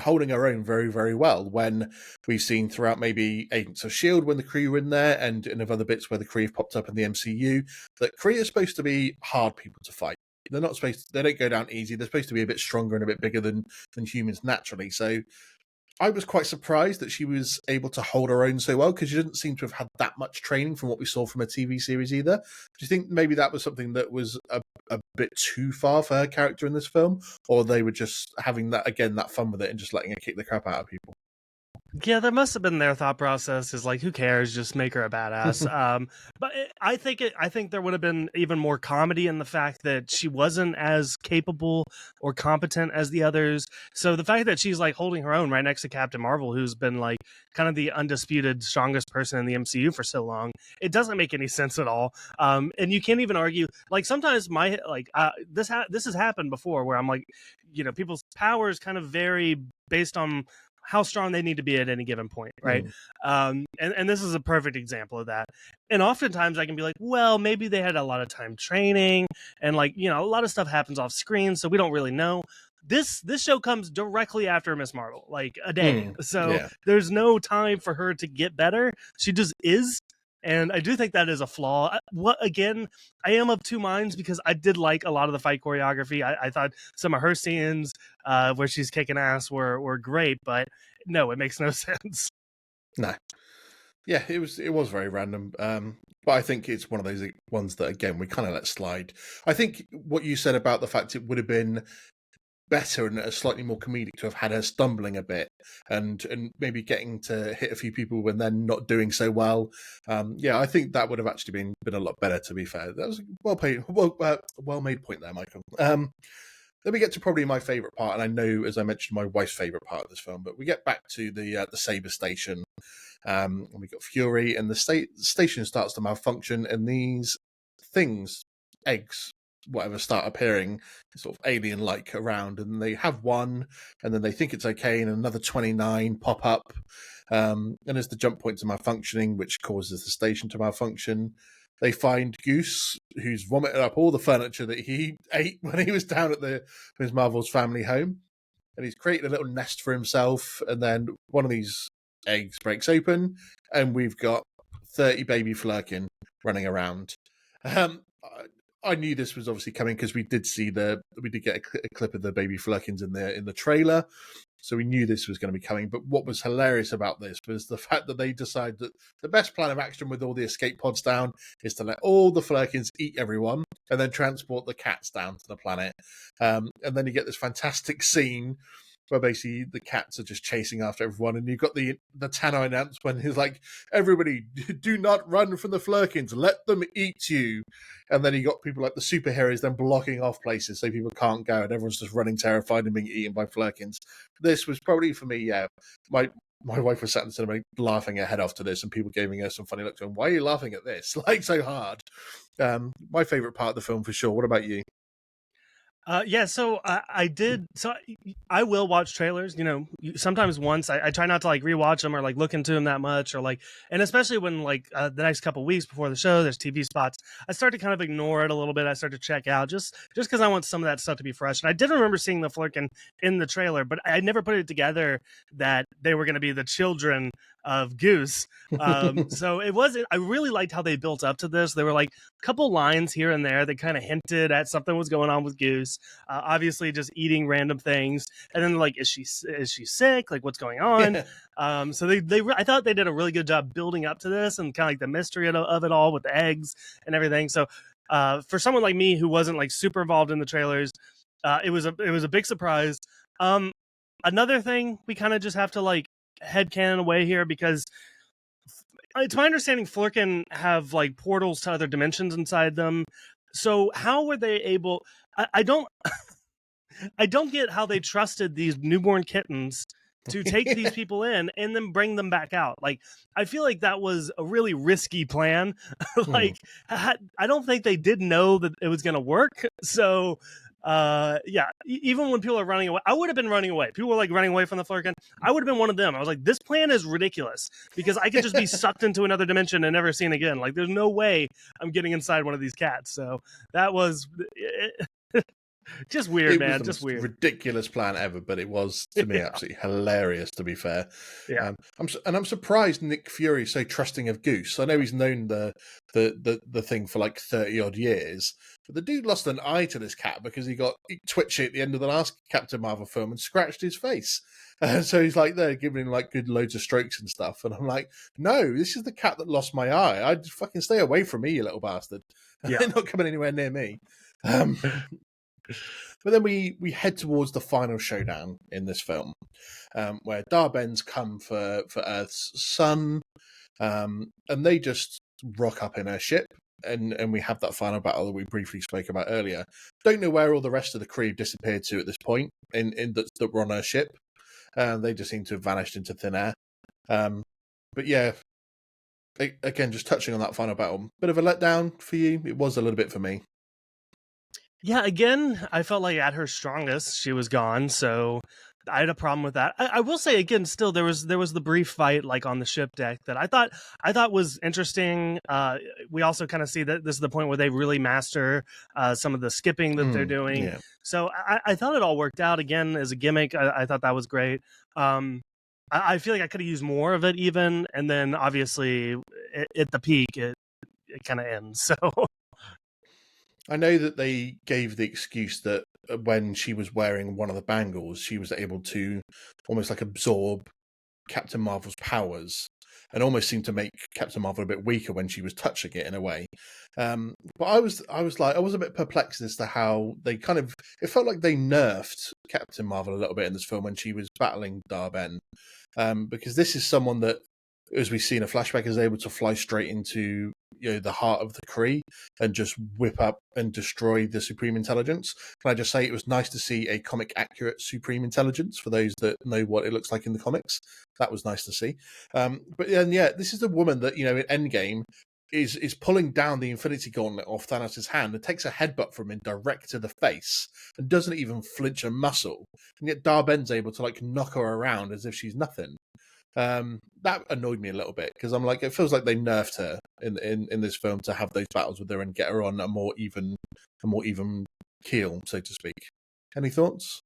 Speaker 2: holding her own very, very well, when we've seen throughout maybe Agents of S.H.I.E.L.D. when the Kree were in there, and in other bits where the Kree have popped up in the MCU, that Kree are supposed to be hard people to fight. They're not they don't go down easy. They're supposed to be a bit stronger and a bit bigger than humans naturally. So I was quite surprised that she was able to hold her own so well, because she didn't seem to have had that much training from what we saw from a TV series either. Do you think maybe that was something that was a bit too far for her character in this film, or they were just having that fun with it and just letting her kick the crap out of people?
Speaker 3: Yeah, that must have been their thought process. Is like, who cares? Just make her a badass. I think there would have been even more comedy in the fact that she wasn't as capable or competent as the others. So the fact that she's like holding her own right next to Captain Marvel, who's been like kind of the undisputed strongest person in the MCU for so long, it doesn't make any sense at all. And you can't even argue. Like sometimes this has happened before, where I'm like, you know, people's powers kind of vary based on how strong they need to be at any given point, right? And this is a perfect example of that. And oftentimes I can be like, well, maybe they had a lot of time training, and like, you know, a lot of stuff happens off screen, so we don't really know. This show comes directly after Miss Marvel, like a day. So there's no time for her to get better. She just is. And I do think that is a flaw. I am of two minds, because I did like a lot of the fight choreography. I thought some of her scenes where she's kicking ass were great, but no, it makes no sense.
Speaker 2: No. Yeah, it was very random. But I think it's one of those ones that, again, we kind of let slide. I think what you said about the fact it would have been better and slightly more comedic to have had her stumbling a bit and maybe getting to hit a few people when they're not doing so well. I think that would have actually been a lot better, to be fair. That was a well made point there, Michael. Then we get to probably my favourite part, and I know, as I mentioned, my wife's favourite part of this film, but we get back to the Saber station. And we got Fury, and the station starts to malfunction, and these things, eggs, whatever, start appearing sort of alien-like around, and they have one, and then they think it's okay, and another 29 pop up, and as the jump points are malfunctioning, which causes the station to malfunction, they find Goose, who's vomited up all the furniture that he ate when he was down at his Marvel's family home, and he's created a little nest for himself, and then one of these eggs breaks open, and we've got 30 baby Flurkin running around. I knew this was obviously coming, because we did get a clip of the baby Flurkins in the trailer, so we knew this was going to be coming. But what was hilarious about this was the fact that they decided that the best plan of action with all the escape pods down is to let all the Flurkins eat everyone and then transport the cats down to the planet. And then you get this fantastic scene where basically the cats are just chasing after everyone, and you've got the Tannoy announce when he's like, "Everybody, do not run from the Flurkins, let them eat you." And then you got people like the superheroes then blocking off places so people can't go, and everyone's just running terrified and being eaten by Flurkins. This was probably for me, yeah. My wife was sat in the cinema laughing her head off to this, and people giving her some funny looks. Going, "Why are you laughing at this? Like so hard?" My favorite part of the film for sure. What about you?
Speaker 3: Yeah, so I did. So I will watch trailers. Sometimes once I try not to like rewatch them or like look into them that much, or like, and especially when like the next couple weeks before the show, there's TV spots. I start to kind of ignore it a little bit. I start to check out just because I want some of that stuff to be fresh. And I did remember seeing the Flurkin in the trailer, but I never put it together that they were going to be the children of Goose. So it wasn't. I really liked how they built up to this. There were like a couple lines here and there that kind of hinted at something was going on with Goose. Obviously just eating random things, and then like, is she sick, like what's going on? So I thought they did a really good job building up to this and kind of like the mystery of it all with the eggs and everything. So for someone like me who wasn't like super involved in the trailers, it was a big surprise. Another thing we kind of just have to like headcanon away here, because it's my understanding Flurkin have like portals to other dimensions inside them. So how were they able? I don't get how they trusted these newborn kittens to take these people in and then bring them back out. Like, I feel like that was a really risky plan. Like, I don't think they did know that it was going to work. So, yeah, even when people are running away, I would have been running away. People were like running away from the Flurkin. I would have been one of them. I was like, this plan is ridiculous, because I could just be sucked into another dimension and never seen again. Like, there's no way I'm getting inside one of these cats. So that was just weird, man. Just weird.
Speaker 2: Ridiculous plan ever, but it was to me absolutely hilarious. To be fair,
Speaker 3: yeah.
Speaker 2: I'm surprised Nick Fury is so trusting of Goose. I know he's known the thing for like 30 odd years, but the dude lost an eye to this cat because he twitched at the end of the last Captain Marvel film and scratched his face. So he's like there giving him like good loads of strokes and stuff, and I'm like, no, this is the cat that lost my eye. I'd fucking stay away from me, you little bastard. Yeah. They're not coming anywhere near me. But then we head towards the final showdown in this film, where Darben's come for Earth's son, and they just rock up in her ship, and we have that final battle that we briefly spoke about earlier. Don't know where all the rest of the crew disappeared to at this point that were on her ship. They just seem to have vanished into thin air. But yeah, again, just touching on that final battle, bit of a letdown for you. It was a little bit for me.
Speaker 3: Yeah, again, I felt like at her strongest, she was gone, so I had a problem with that. I will say again, still there was the brief fight like on the ship deck that I thought was interesting. We also kind of see that this is the point where they really master some of the skipping that they're doing. Yeah. So I thought it all worked out. Again, as a gimmick, I thought that was great. I feel like I could have used more of it even, and then obviously at the peak it kind of ends. So.
Speaker 2: I know that they gave the excuse that when she was wearing one of the bangles, she was able to almost like absorb Captain Marvel's powers, and almost seemed to make Captain Marvel a bit weaker when she was touching it in a way. But I was a bit perplexed as to how they it felt like they nerfed Captain Marvel a little bit in this film when she was battling Darben, because this is someone that, as we see in a flashback, is able to fly straight into the heart of the Kree and just whip up and destroy the Supreme Intelligence. Can I just say it was nice to see a comic accurate Supreme Intelligence for those that know what it looks like in the comics. That was nice to see. But then this is the woman that in Endgame is pulling down the Infinity Gauntlet off Thanos' hand and takes a headbutt from him direct to the face and doesn't even flinch a muscle. And yet Darben's able to like knock her around as if she's nothing. That annoyed me a little bit because I'm like, it feels like they nerfed her in this film to have those battles with her and get her on a more even keel, so to speak. Any thoughts?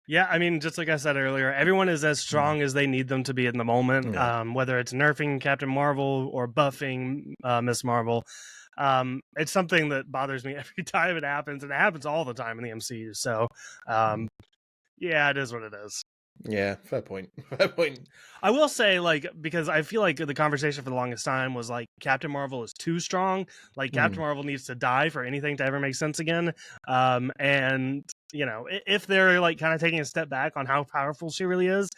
Speaker 3: Yeah, I mean, just like I said earlier, everyone is as strong as they need them to be in the moment. Yeah. Whether it's nerfing Captain Marvel or buffing Miss Marvel, it's something that bothers me every time it happens, and it happens all the time in the MCU. So, yeah, it is what it is.
Speaker 2: Yeah, fair point. Fair point.
Speaker 3: I will say, like, because I feel like the conversation for the longest time was like Captain Marvel is too strong. Like Captain Marvel needs to die for anything to ever make sense again. And if they're like kind of taking a step back on how powerful she really is,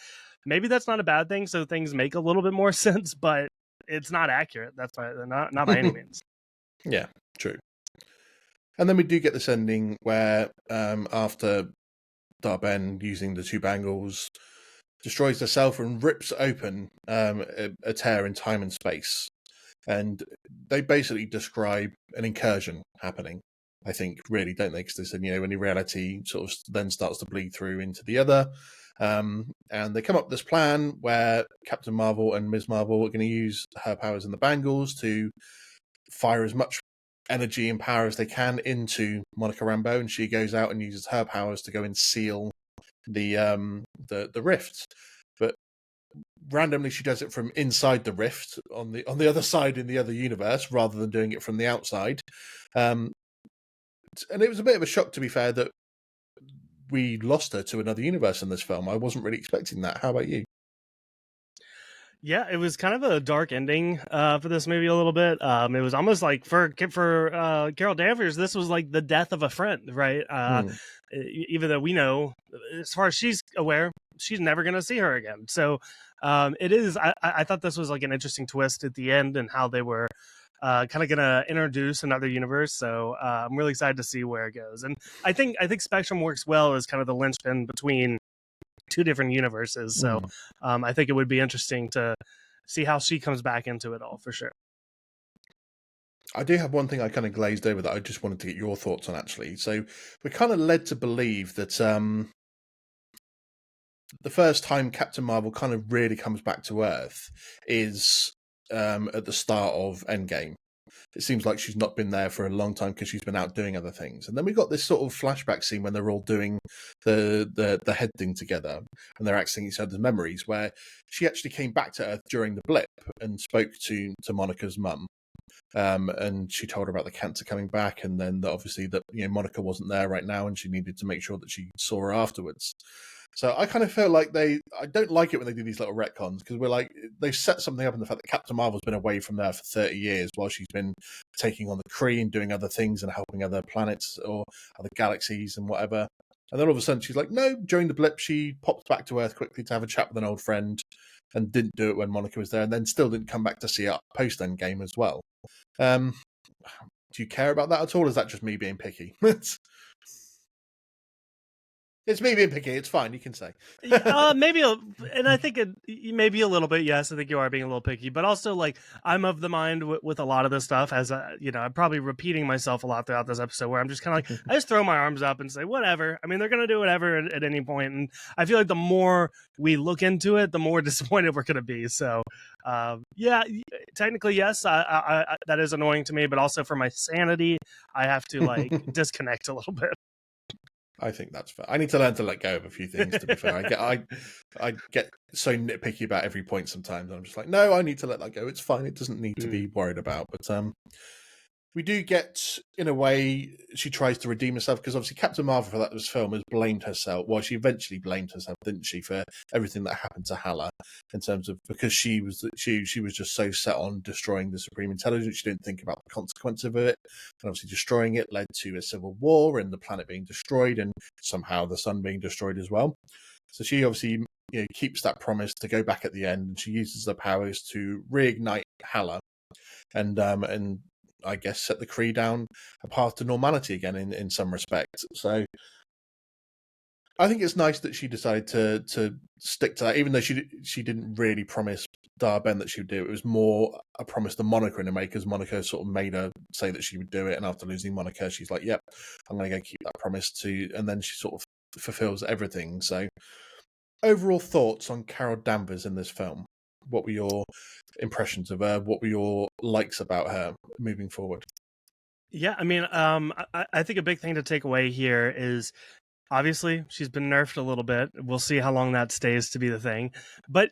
Speaker 3: maybe that's not a bad thing. So things make a little bit more sense, but it's not accurate. That's not by any means.
Speaker 2: Yeah, true. And then we do get this ending where after Darben, using the two bangles, destroys herself and rips open a tear in time and space. And they basically describe an incursion happening, I think, really, don't they? Because they said, when reality sort of then starts to bleed through into the other. And they come up with this plan where Captain Marvel and Ms. Marvel are going to use her powers in the bangles to fire as much energy and power as they can into Monica Rambeau, and she goes out and uses her powers to go and seal the rift. But randomly she does it from inside the rift on the other side in the other universe rather than doing it from the outside. And it was a bit of a shock, to be fair, that we lost her to another universe in this film. I wasn't really expecting that. How about you?
Speaker 3: Yeah, it was kind of a dark ending for this movie a little bit. It was almost like for Carol Danvers, this was like the death of a friend, right? Even though we know, as far as she's aware, she's never going to see her again. So it is. I thought this was like an interesting twist at the end and how they were kind of going to introduce another universe. So I'm really excited to see where it goes. And I think Spectrum works well as kind of the linchpin between two different universes. So I think it would be interesting to see how she comes back into it all, for sure.
Speaker 2: I do have one thing I kind of glazed over that I just wanted to get your thoughts on, actually. So we're kind of led to believe that the first time Captain Marvel kind of really comes back to Earth is at the start of Endgame. It seems like she's not been there for a long time because she's been out doing other things. And then we got this sort of flashback scene when they're all doing the head thing together and they're accessing each other's memories, where she actually came back to Earth during the blip and spoke to Monica's mum. And she told her about the cancer coming back, and then obviously that Monica wasn't there right now and she needed to make sure that she saw her afterwards. So I kind of feel like I don't like it when they do these little retcons, because we're like, they set something up in the fact that Captain Marvel's been away from there for 30 years while she's been taking on the Kree and doing other things and helping other planets or other galaxies and whatever. And then all of a sudden she's like, no, during the blip, she popped back to Earth quickly to have a chat with an old friend and didn't do it when Monica was there, and then still didn't come back to see her post-Endgame as well. Do you care about that at all? Or is that just me being picky? It's me being picky. It's fine. You can say.
Speaker 3: Maybe, and I think maybe a little bit. Yes, I think you are being a little picky, but also like I'm of the mind with a lot of this stuff. As I'm probably repeating myself a lot throughout this episode, where I'm just kind of like I just throw my arms up and say whatever. I mean, they're gonna do whatever at any point, and I feel like the more we look into it, the more disappointed we're gonna be. So, yeah, technically yes, I that is annoying to me, but also for my sanity, I have to like disconnect a little bit.
Speaker 2: I think that's fair. I need to learn to let go of a few things, to be fair. I get so nitpicky about every point sometimes. I'm just like, no, I need to let that go. It's fine. It doesn't need to be worried about. But we do get, in a way, she tries to redeem herself, because obviously Captain Marvel for this film has blamed herself. Well, she eventually blamed herself, didn't she, for everything that happened to Hala, in terms of, because she was just so set on destroying the Supreme Intelligence, she didn't think about the consequence of it. And obviously destroying it led to a civil war and the planet being destroyed and somehow the sun being destroyed as well. So she obviously keeps that promise to go back at the end, and she uses her powers to reignite Hala and I guess set the Kree down a path to normality again in some respect. So I think it's nice that she decided to stick to that, even though she didn't really promise Darben that she would do it. It was more a promise to Monica in a way, because Monica sort of made her say that she would do it, and after losing Monica, she's like, yep, I'm going to go keep that promise too, and then she sort of fulfills everything. So overall thoughts on Carol Danvers in this film? What were your impressions of her? What were your likes about her moving forward?
Speaker 3: Yeah, I mean, I think a big thing to take away here is obviously she's been nerfed a little bit. We'll see how long that stays to be the thing. But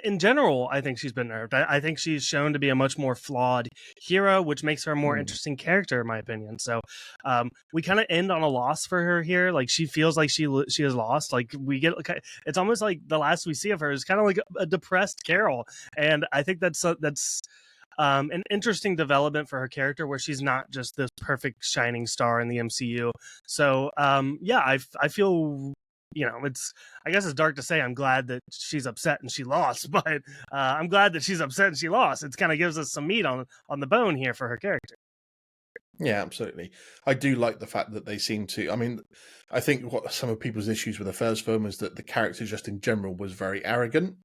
Speaker 3: in general, I think she's been nerfed. I think she's shown to be a much more flawed hero, which makes her a more interesting character, in my opinion. So we kind of end on a loss for her here. Like she feels like she has lost. Like we get, it's almost like the last we see of her is kind of like a depressed Carol, and I think that's an interesting development for her character, where she's not just this perfect shining star in the MCU. So yeah, I feel, I guess it's dark to say I'm glad that she's upset and she lost, but I'm glad that she's upset and she lost. It kind of gives us some meat on the bone here for her character.
Speaker 2: Yeah, absolutely. I do like the fact that they seem to. I mean, I think what some of people's issues with the first film is that the character, just in general, was very arrogant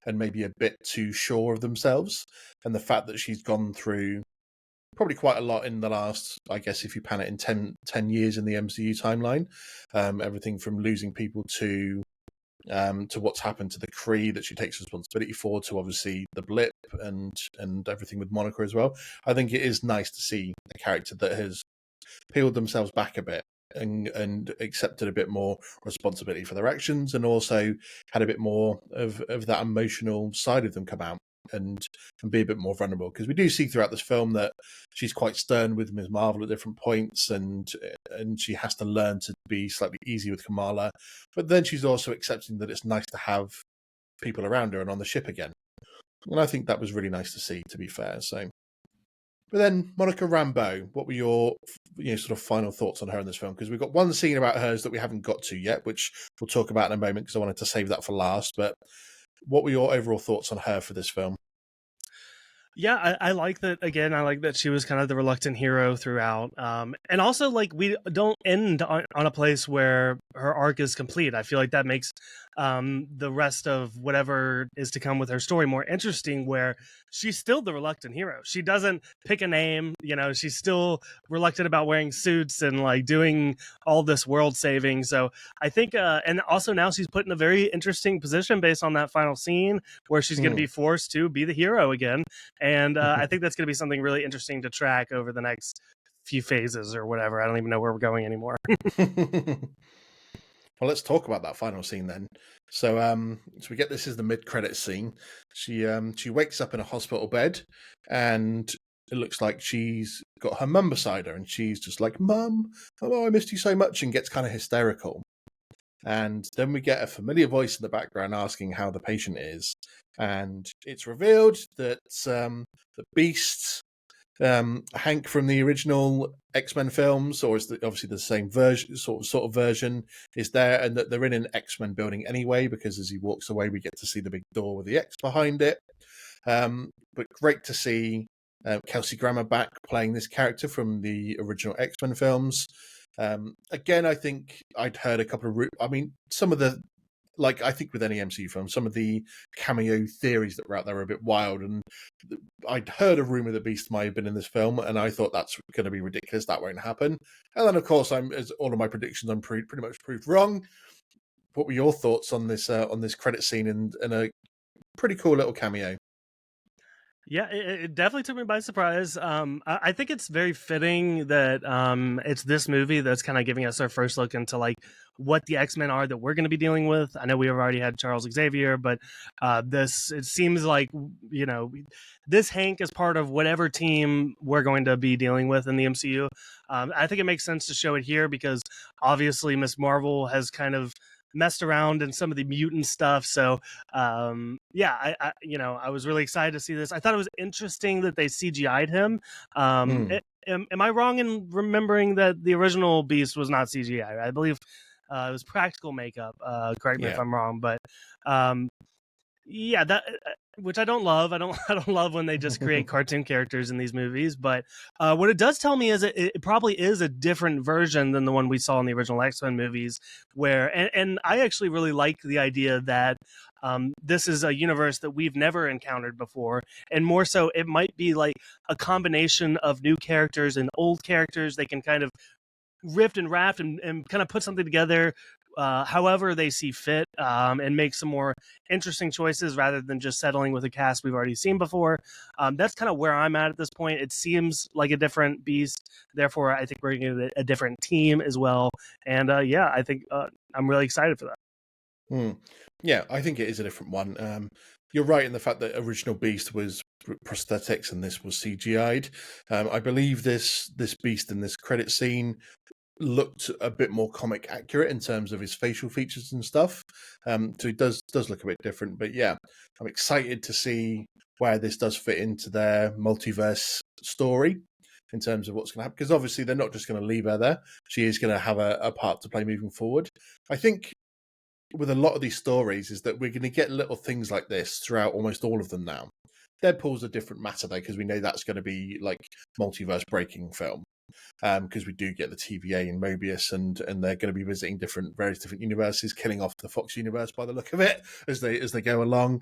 Speaker 2: and maybe a bit too sure of themselves. And the fact that she's gone through probably quite a lot in the last, I guess, if you pan it in 10 years in the MCU timeline, everything from losing people to what's happened to the Kree that she takes responsibility for, to obviously the blip and everything with Monica as well. I think it is nice to see a character that has peeled themselves back a bit and accepted a bit more responsibility for their actions, and also had a bit more of that emotional side of them come out and be a bit more vulnerable, because we do see throughout this film that she's quite stern with Ms. Marvel at different points, and she has to learn to be slightly easy with Kamala, but then she's also accepting that it's nice to have people around her and on the ship again, and I think that was really nice to see, to be fair. So, but then Monica Rambeau, what were your sort of final thoughts on her in this film? Because we've got one scene about hers that we haven't got to yet, which we'll talk about in a moment, because I wanted to save that for last. But what were your overall thoughts on her for this film?
Speaker 3: Yeah, I like that. Again, I like that she was kind of the reluctant hero throughout. And also, like, we don't end on a place where her arc is complete. I feel like that makes the rest of whatever is to come with her story more interesting, where she's still the reluctant hero. She doesn't pick a name, she's still reluctant about wearing suits and like doing all this world saving. So I think, and also now she's put in a very interesting position based on that final scene, where she's going to be forced to be the hero again. And I think that's going to be something really interesting to track over the next few phases or whatever. I don't even know where we're going anymore.
Speaker 2: Well, let's talk about that final scene then. So, so we get, this is the mid-credit scene. She wakes up in a hospital bed, and it looks like she's got her mum beside her, and she's just like, "Mum, oh, I missed you so much," and gets kind of hysterical. And then we get a familiar voice in the background asking how the patient is, and it's revealed that the Beast, Hank from the original X-Men films, or is obviously the same version, sort of version, is there, and that they're in an X-Men building anyway, because as he walks away, we get to see the big door with the X behind it. But great to see Kelsey Grammer back playing this character from the original X-Men films. Again, I think I'd heard a couple of, some of the, like, I think with any MCU film, some of the cameo theories that were out there were a bit wild, and I'd heard a rumor that Beast might have been in this film, and I thought that's going to be ridiculous, that won't happen. And then, of course, as all of my predictions, I'm pretty much proved wrong. What were your thoughts on this credit scene and a pretty cool little cameo?
Speaker 3: Yeah, it definitely took me by surprise. I think it's very fitting that it's this movie that's kind of giving us our first look into like what the X-Men are that we're going to be dealing with. I know we have already had Charles Xavier, but it seems like, this Hank is part of whatever team we're going to be dealing with in the MCU. I think it makes sense to show it here because obviously Miss Marvel has kind of messed around in some of the mutant stuff. So yeah, I was really excited to see this. I thought it was interesting that they CGI'd him. Am I wrong in remembering that the original Beast was not CGI? I believe it was practical makeup. Correct me if I'm wrong, but yeah, that which I don't love. I don't love when they just create cartoon characters in these movies. But what it does tell me is it probably is a different version than the one we saw in the original X-Men movies. Where and I actually really like the idea that this is a universe that we've never encountered before, and more so, it might be like a combination of new characters and old characters. They can kind of rift and raft and kind of put something together however they see fit, and make some more interesting choices rather than just settling with a cast we've already seen before. That's kind of where I'm at this point. It seems like a different beast. Therefore, I think we're going to get a different team as well. And yeah, I think I'm really excited for that.
Speaker 2: Yeah, I think it is a different one. You're right in the fact that original Beast was prosthetics and this was CGI'd. I believe this Beast in this credit scene looked a bit more comic accurate in terms of his facial features and stuff. So he does look a bit different. But yeah, I'm excited to see where this does fit into their multiverse story in terms of what's going to happen. Because obviously they're not just going to leave her there. She is going to have a part to play moving forward. I think with a lot of these stories is that we're going to get little things like this throughout almost all of them now. Deadpool's a different matter though, because we know that's going to be like multiverse breaking film. Because we do get the TVA and Mobius, and they're going to be visiting various different universes, killing off the Fox universe by the look of it as they go along.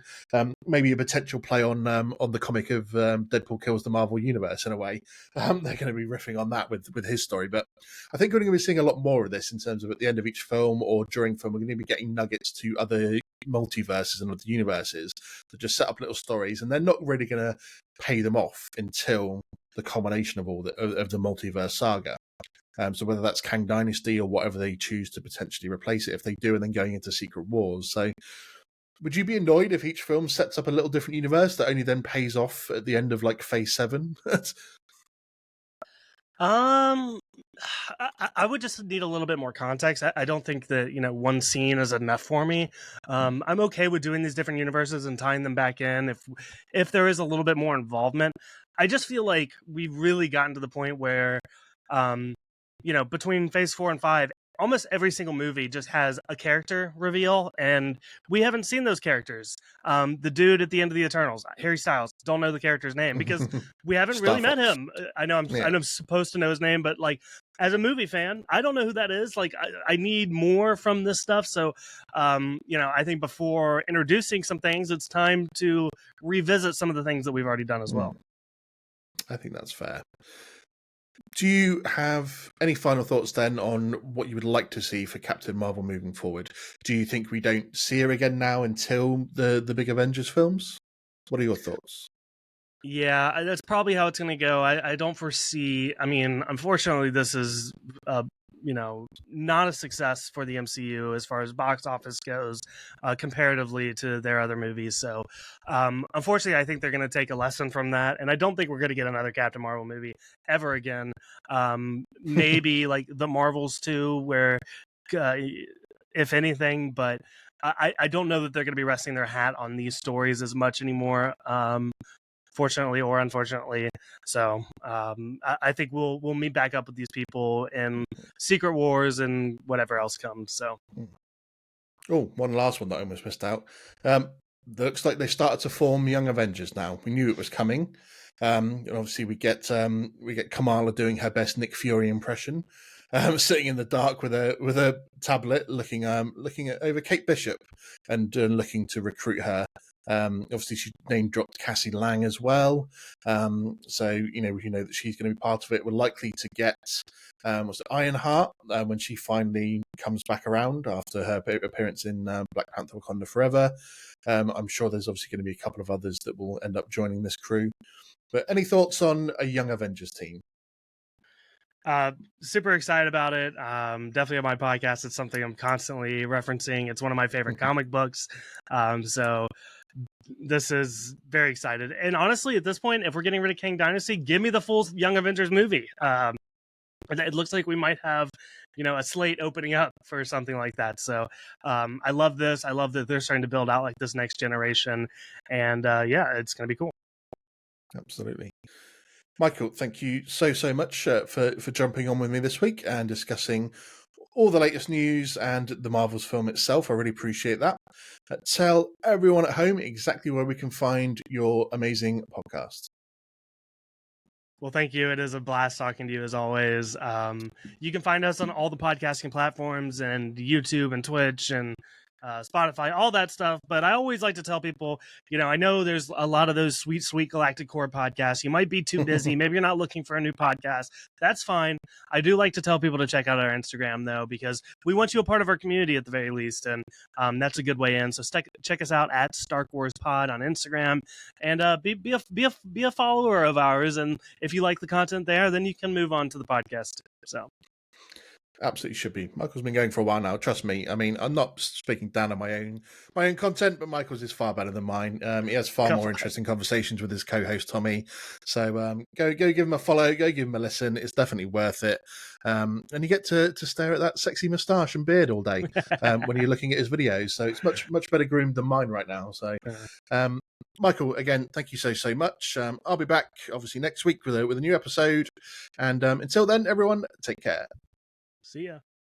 Speaker 2: Maybe a potential play on the comic of Deadpool kills the Marvel universe in a way. They're going to be riffing on that with his story, but I think we're going to be seeing a lot more of this in terms of at the end of each film or during film. We're going to be getting nuggets to other multiverses and other universes to just set up little stories, and they're not really going to pay them off until the culmination of all of the multiverse saga. So whether that's Kang Dynasty or whatever they choose to potentially replace it, if they do, and then going into Secret Wars. So would you be annoyed if each film sets up a little different universe that only then pays off at the end of like Phase 7?
Speaker 3: I would just need a little bit more context. I don't think that, one scene is enough for me. I'm okay with doing these different universes and tying them back in if there is a little bit more involvement. I just feel like we've really gotten to the point where, between Phase 4 and 5, almost every single movie just has a character reveal, and we haven't seen those characters. The dude at the end of the Eternals, Harry Styles, don't know the character's name because we haven't really met him. I know I'm supposed to know his name, but like as a movie fan, I don't know who that is. Like I need more from this stuff. So, I think before introducing some things, it's time to revisit some of the things that we've already done as well.
Speaker 2: I think that's fair. Do you have any final thoughts then on what you would like to see for Captain Marvel moving forward? Do you think we don't see her again now until the big Avengers films? What are your thoughts?
Speaker 3: Yeah, that's probably how it's going to go. I don't foresee. I mean, unfortunately, this is not a success for the MCU as far as box office goes, comparatively to their other movies. So, unfortunately, I think they're going to take a lesson from that, and I don't think we're going to get another Captain Marvel movie ever again. Maybe like the Marvels 2, where, if anything, but I don't know that they're going to be resting their hat on these stories as much anymore. Fortunately or unfortunately. So I think we'll meet back up with these people in Secret Wars and whatever else comes. So,
Speaker 2: one last one that I almost missed out. Looks like they started to form Young Avengers now. We knew it was coming. And obviously we get Kamala doing her best Nick Fury impression, sitting in the dark with a tablet, looking at over Kate Bishop and looking to recruit her. Obviously, she name dropped Cassie Lang as well. So we know that she's going to be part of it. We're likely to get Ironheart when she finally comes back around after her appearance in Black Panther: Wakanda Forever. I'm sure there's obviously going to be a couple of others that will end up joining this crew. But any thoughts on a Young Avengers team?
Speaker 3: Super excited about it. Definitely on my podcast, it's something I'm constantly referencing. It's one of my favorite comic books. So this is very excited. And honestly, at this point, if we're getting rid of Kang Dynasty, give me the full Young Avengers movie. It looks like we might have, a slate opening up for something like that. So I love this. I love that they're starting to build out like this next generation. And it's going to be cool.
Speaker 2: Absolutely. Michael, thank you so much for jumping on with me this week and discussing all the latest news and the Marvels film itself. I really appreciate that. Tell everyone at home exactly where we can find your amazing podcast.
Speaker 3: Well, thank you. It is a blast talking to you as always. You can find us on all the podcasting platforms and YouTube and Twitch and Spotify, all that stuff. But I always like to tell people, I know there's a lot of those sweet Galactic Core podcasts. You might be too busy. Maybe you're not looking for a new podcast. That's fine. I do like to tell people to check out our Instagram, though, because we want you a part of our community at the very least. And that's a good way in. So check us out at Stark Wars Pod on Instagram and be a follower of ours. And if you like the content there, then you can move on to the podcast. So
Speaker 2: Absolutely should be. Michael's been going for a while now. Trust me. I mean, I'm not speaking down on my own content, but Michael's is far better than mine. He has far more interesting conversations with his co-host Tommy. So go give him a follow. Go give him a listen. It's definitely worth it. And you get to stare at that sexy moustache and beard all day when you're looking at his videos. So it's much better groomed than mine right now. So. Michael, again, thank you so much. I'll be back obviously next week with a new episode. And until then, everyone, take care.
Speaker 3: See ya.